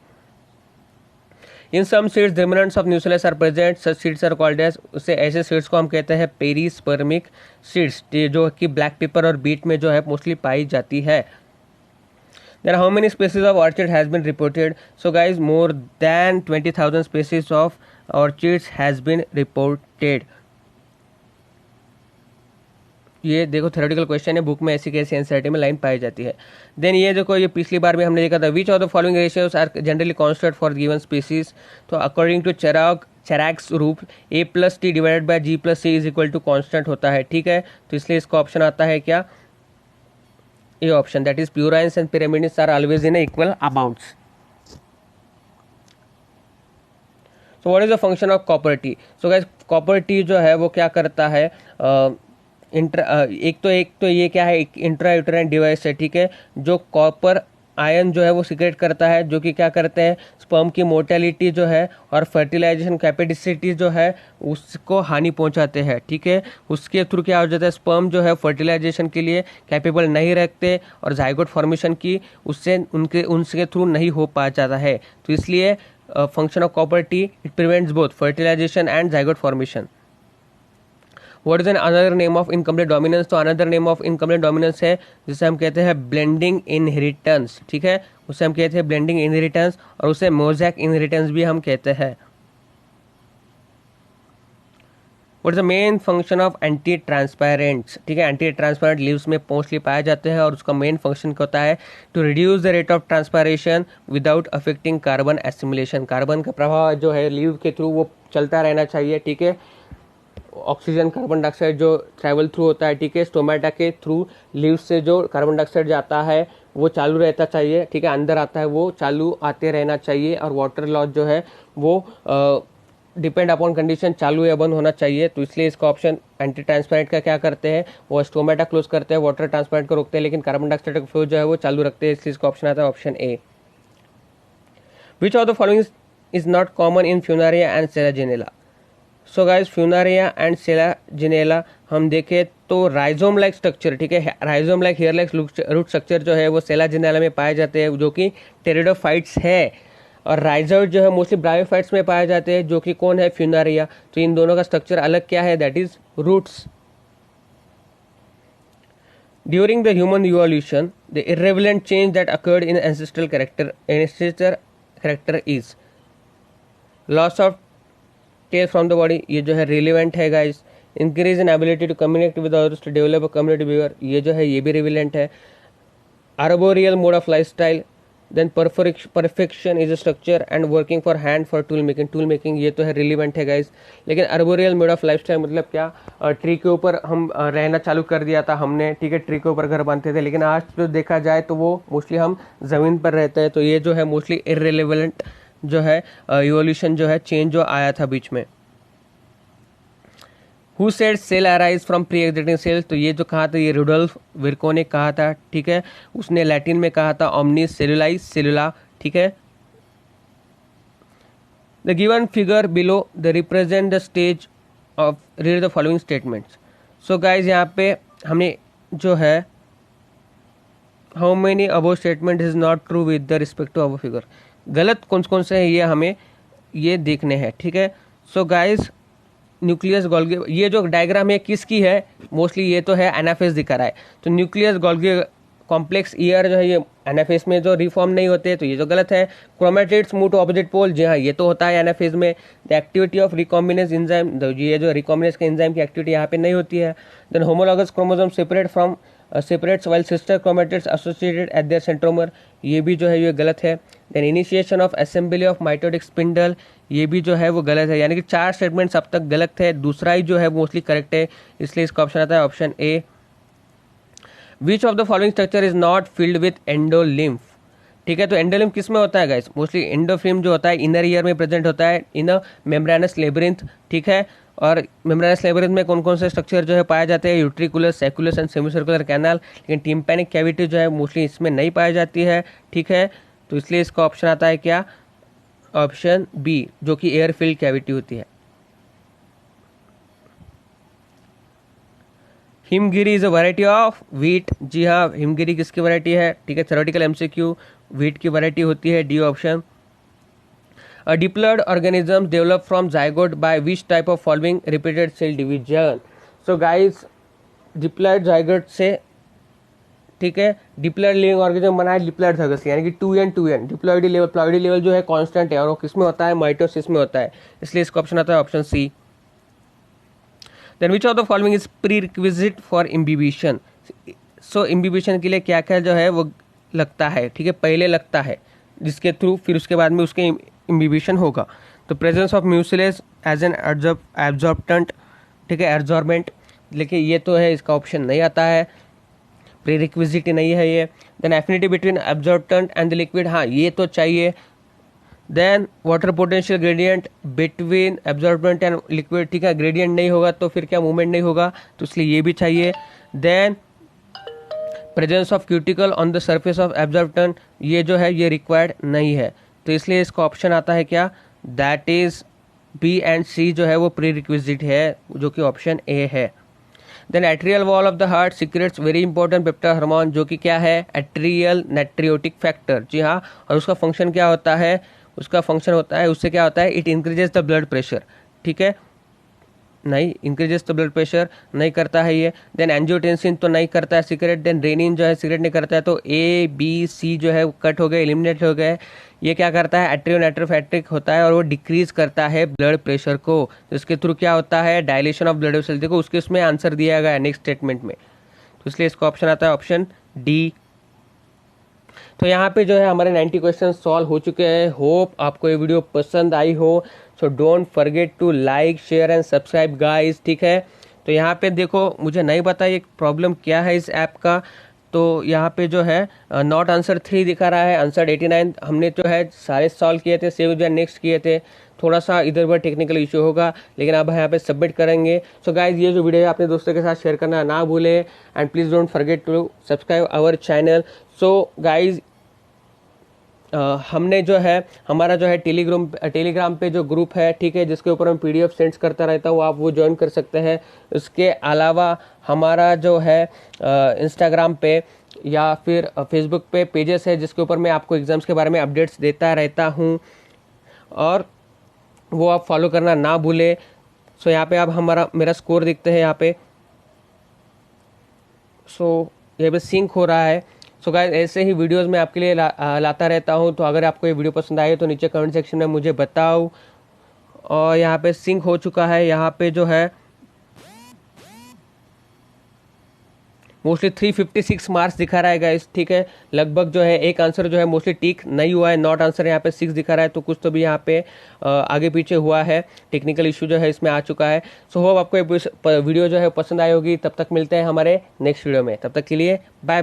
In some seeds remnants of nucleus are present, such seeds are called as, उससे ऐसे सीड्स को हम कहते हैं पेरिस्पर्मिक सीड्स, जो कि ब्लैक पेपर और बीट में जो है मोस्टली पाई जाती है। Then how many species of orchid has been reported? So guys, more than 20,000 species of orchids has been reported. ये देखो थ्योरेटिकल क्वेश्चन है, बुक में ऐसी कैसी एनसीईआरटी में लाइन पाई जाती है। देन ये देखो, ये पिछली बार में हमने देखा था, which of the following ratios are generally constant for given species. तो according to Chargaff's rule A+T divided by G+C is equal to constant होता है, ठीक है। तो इसलिए इसका ऑप्शन आता है क्या, ये option, that is purines and pyramids are always in equal amounts. So what is the function of copper T. So guys copper T जो है वो क्या करता है, एक तो ये क्या है, एक इंट्रायूटेराइन डिवाइस है, ठीक है, जो कॉपर आयन जो है वो सीक्रेट करता है, जो कि क्या करते हैं, स्पर्म की मोर्टेलिटी जो है और फर्टिलाइजेशन कैपेसिटी जो है उसको हानि पहुंचाते हैं, ठीक है। उसके थ्रू क्या हो जाता है, स्पर्म जो है फर्टिलाइजेशन के लिए कैपेबल नहीं रखते और जाइगोट फॉर्मेशन की उनके थ्रू नहीं हो पा जाता है। तो इसलिए function of copper T, it prevents both fertilization and zygote formation. What is an another name of incomplete dominance. तो another name of incomplete dominance है जिसे हम कहते हैं ब्लेंडिंग इनहेरिटेंस, ठीक है, उसे हम कहते हैं ब्लेंडिंग इनहेरिटेंस, और उसे मोज़ैक इनहेरिटेंस भी हम कहते हैं। What is the main function of anti transparents, ठीक है, एंटी ट्रांसपेरेंट लीव्स में मोस्टली पाए जाते हैं और उसका मेन फंक्शन क्या होता है, to reduce the rate of transpiration without affecting carbon assimilation. Carbon का प्रभाव जो है लीव के थ्रू वो चलता रहना चाहिए, ठीक है। ऑक्सीजन कार्बन डाइऑक्साइड जो ट्रैवल थ्रू होता है, ठीक है, स्टोमेटा के थ्रू लीव्स से जो कार्बन डाइऑक्साइड जाता है वो चालू रहता चाहिए, ठीक है, अंदर आता है वो चालू आते रहना चाहिए, और वाटर लॉस जो है वो डिपेंड अपॉन कंडीशन चालू या बंद होना चाहिए। तो इसलिए इसका ऑप्शन एंटी ट्रांसपेरेंट का क्या करते हैं, वो स्टोमेटा क्लोज करते हैं, वाटर ट्रांसपेरेंट को रोकते हैं, लेकिन कार्बन डाइऑक्साइड का फ्लो जो है वो चालू रखते हैं, इसलिए इसका ऑप्शन आता है option A. Which of the following is not common in Funaria and Selaginella. So guys Funaria and Selaginella हम देखें तो राइजोम लाइक स्ट्रक्चर, ठीक है, rhizome like hair like root structure जो है वो सेलाजिनेला में पाए जाते हैं, जो कि टेरिडोफाइट्स है, और राइजोइड जो है मोस्टली ब्रायोफाइट्स में पाए जाते हैं, जो कि कौन है, फ्यूनारिया। तो इन दोनों का स्ट्रक्चर अलग क्या है, that is roots. During the human evolution the irrelevant change that occurred in ancestral character is loss of tail from the body, ये जो है रिलेवेंट है guys. Increase in ability to communicate with others to develop a community behaviour, ये जो है ये भी relevant है। Arboreal mode of lifestyle, then perfection is a structure and working for hand for tool making, ये तो है रिलेवेंट है गाइस। लेकिन आर्बोरियल मोड ऑफ लाइफस्टाइल मतलब क्या, ट्री के ऊपर हम रहना चालू कर दिया था हमने, ठीक है, ट्री के ऊपर घर बांधते थे, लेकिन आज तो देखा जाए तो वो मोस्टली हम जमीन पर रहते हैं। तो ये जो है मोस्टली इररिलेवेंट जो है इवोल्यूशन जो है चेंज जो आया था बीच में। Who said cell arise from preexisting cells, तो ये जो कहा था ये रुडोल्फ विर्को ने कहा था, ठीक है, उसने लैटिन में कहा था ओमनिस सेलुलाइज सेलुला, ठीक है। The given figure below the represent the stage of read the following statements. So guys यहाँ पे हमने जो है how many above statement is not true with the respect to above figure, गलत कौन कौन से हैं ये हमें ये देखने हैं, ठीक है। सो गाइज न्यूक्लियस गोल्गी, ये जो डायग्राम है किसकी है, मोस्टली ये तो है एनाफेस दिखा रहा है, तो न्यूक्लियस गोल्गी कॉम्प्लेक्स ईयर जो है ये एनाफेस में जो रिफॉर्म नहीं होते, तो ये जो गलत है। Chromatids move to opposite pole, जी हाँ ये तो होता है एनाफेस में। The activity of recombinase enzyme, ये जो रिकॉम्बिनेस के एंजाइम की एक्टिविटी यहाँ पे नहीं होती है। Then homologous chromosome separates while sister chromatids associated at their centromere, ये भी जो है ये गलत है। Then initiation of assembly of mitotic spindle, ये भी जो है वो गलत है, यानी कि 4 स्टेटमेंट्स अब तक गलत है, दूसरा ही जो है मोस्टली करेक्ट है, इसलिए इसका ऑप्शन आता है option A. Which of the following structure is not filled with endolymph, ठीक है, तो एंडोलिम्फ किस में होता है गाइस, मोस्टली एंडोफ्लिम जो होता है इनर ईयर में प्रेजेंट होता है, इन अ मेम्ब्रेनस लेबिरिंथ, ठीक है। और मेम्ब्रेनस लेबिरिंथ में कौन कौन से स्ट्रक्चर जो है पाए जाते हैं, यूट्रिकुलर, सैकुलस एंड सेमीसर्कुलर कैनाल, लेकिन टिम्पैनिक कैविटी जो है मोस्टली इसमें नहीं पाई जाती है, ठीक है। तो इसलिए इसका ऑप्शन आता है क्या, ऑप्शन बी, जो कि एयर फिल्ड कैविटी होती है। Himgiri is a variety of wheat, जी हाँ हिमगिरी किसकी वैरायटी है, ठीक है, थ्योरेटिकल एमसीक्यू व्हीट की वैरायटी होती है, D option. Diploid organism develop from zygote by which type of following repeated cell division. So guys diploid zygote से, ठीक है, डिप्लॉयड लिविंग ऑर्गेनिज्म बना है डिप्लॉयड जाइगोट से, यानी कि 2n 2n diploidy level, ploidy level जो है कांस्टेंट है और वो किस में होता है, माइटोसिस में होता है, इसलिए इसका ऑप्शन आता है option C. Then which of the following is prerequisite for imbibition. So imbibition के लिए क्या क्या जो है वो लगता है, ठीक है, पहले लगता है जिसके थ्रू फिर उसके बाद में उसके इम्बिबिशन होगा। तो presence of mucilage as an absorbent, ठीक है, एब्जॉर्बेंट, लेकिन ये तो है, इसका ऑप्शन नहीं आता है, प्री रिक्विजिट नहीं है ये। Then affinity between absorbent and the liquid, हाँ ये तो चाहिए। Then water potential gradient between absorbent and liquid, ठीक है, ग्रेडियंट नहीं होगा तो फिर क्या मूवमेंट नहीं होगा, तो इसलिए ये भी चाहिए। Then presence of cuticle on the surface of absorbent, ये जो है ये रिक्वायर्ड नहीं है, तो इसलिए इसका ऑप्शन आता है क्या, दैट इज बी एंड सी जो है वो प्री रिक्विजिट है, जो कि ऑप्शन ए है। Then atrial wall of the heart secretes very important peptide hormone, जो कि क्या है, एट्रियल नाइट्रियोटिक फैक्टर, जी हाँ, और उसका फंक्शन क्या होता है, उसका फंक्शन होता है, उससे क्या होता है, it increases the blood pressure, ठीक है, नहीं इंक्रीजेस द ब्लड प्रेशर नहीं करता है ये। देन एंजियोटेंसिन तो नहीं करता है सिगरेट, देन रेनिन जो है सिगरेट नहीं करता है, तो ए बी सी जो है कट हो गए, एलिमिनेट हो गए। ये क्या करता है, एट्रियोनाइट्रोफैक्टिक होता है और वो डिक्रीज करता है ब्लड प्रेशर को, तो इसके थ्रू क्या होता है, डायलेशन ऑफ ब्लड वेसल, देखो उसके उसमें आंसर दिया गया है नेक्स्ट स्टेटमेंट में, तो इसलिए इसका ऑप्शन आता है ऑप्शन डी। तो यहाँ पे जो है हमारे 90 क्वेश्चन सॉल्व हो चुके हैं। होप आपको ये वीडियो पसंद आई हो। So don't forget to like share and subscribe guys, ठीक है। तो यहाँ पे देखो मुझे नहीं पता ये प्रॉब्लम क्या है इस ऐप का, तो यहाँ पे जो है नॉट आंसर 3 दिखा रहा है, आंसर 89 हमने जो है सारे सॉल्व किए थे, सेव जो नेक्स्ट किए थे, थोड़ा सा इधर उधर टेक्निकल इशू होगा, लेकिन अब यहाँ पे सबमिट करेंगे। सो गाइज ये जो वीडियो है अपने दोस्तों के साथ शेयर करना ना भूले, and please don't forget to subscribe our channel. So guys हमने जो है हमारा जो है टेलीग्राम पे जो ग्रुप है, ठीक है, जिसके ऊपर मैं PDF सेंड्स करता रहता हूँ, आप वो ज्वाइन कर सकते हैं। उसके अलावा हमारा जो है इंस्टाग्राम पे या फिर फेसबुक पे पेजेस है, जिसके ऊपर मैं आपको एग्ज़ाम्स के बारे में अपडेट्स देता रहता हूँ, और वो आप फॉलो करना ना भूले। सो यहाँ पे आप मेरा स्कोर दिखते हैं यहाँ पे, सो यहाँ पे सिंक हो रहा है। सो गाइस ऐसे ही वीडियोस मैं आपके लिए लाता रहता हूँ, तो अगर आपको ये वीडियो पसंद आए तो नीचे कमेंट सेक्शन में मुझे बताओ। और यहाँ पे सिंक हो चुका है, यहाँ पे जो है मोस्टली 356 मार्क्स दिखा रहा है गाइस, ठीक है, लगभग जो है एक आंसर जो है मोस्टली टिक नहीं हुआ है, नॉट आंसर यहाँ पे 6 दिखा रहा है, तो कुछ तो भी यहाँ पे आगे पीछे हुआ है, टेक्निकल इशू जो है इसमें आ चुका है। सो होप आपको ये वीडियो जो है पसंद आई होगी। तब तक मिलते हैं हमारे नेक्स्ट वीडियो में, तब तक के लिए बाय बाय।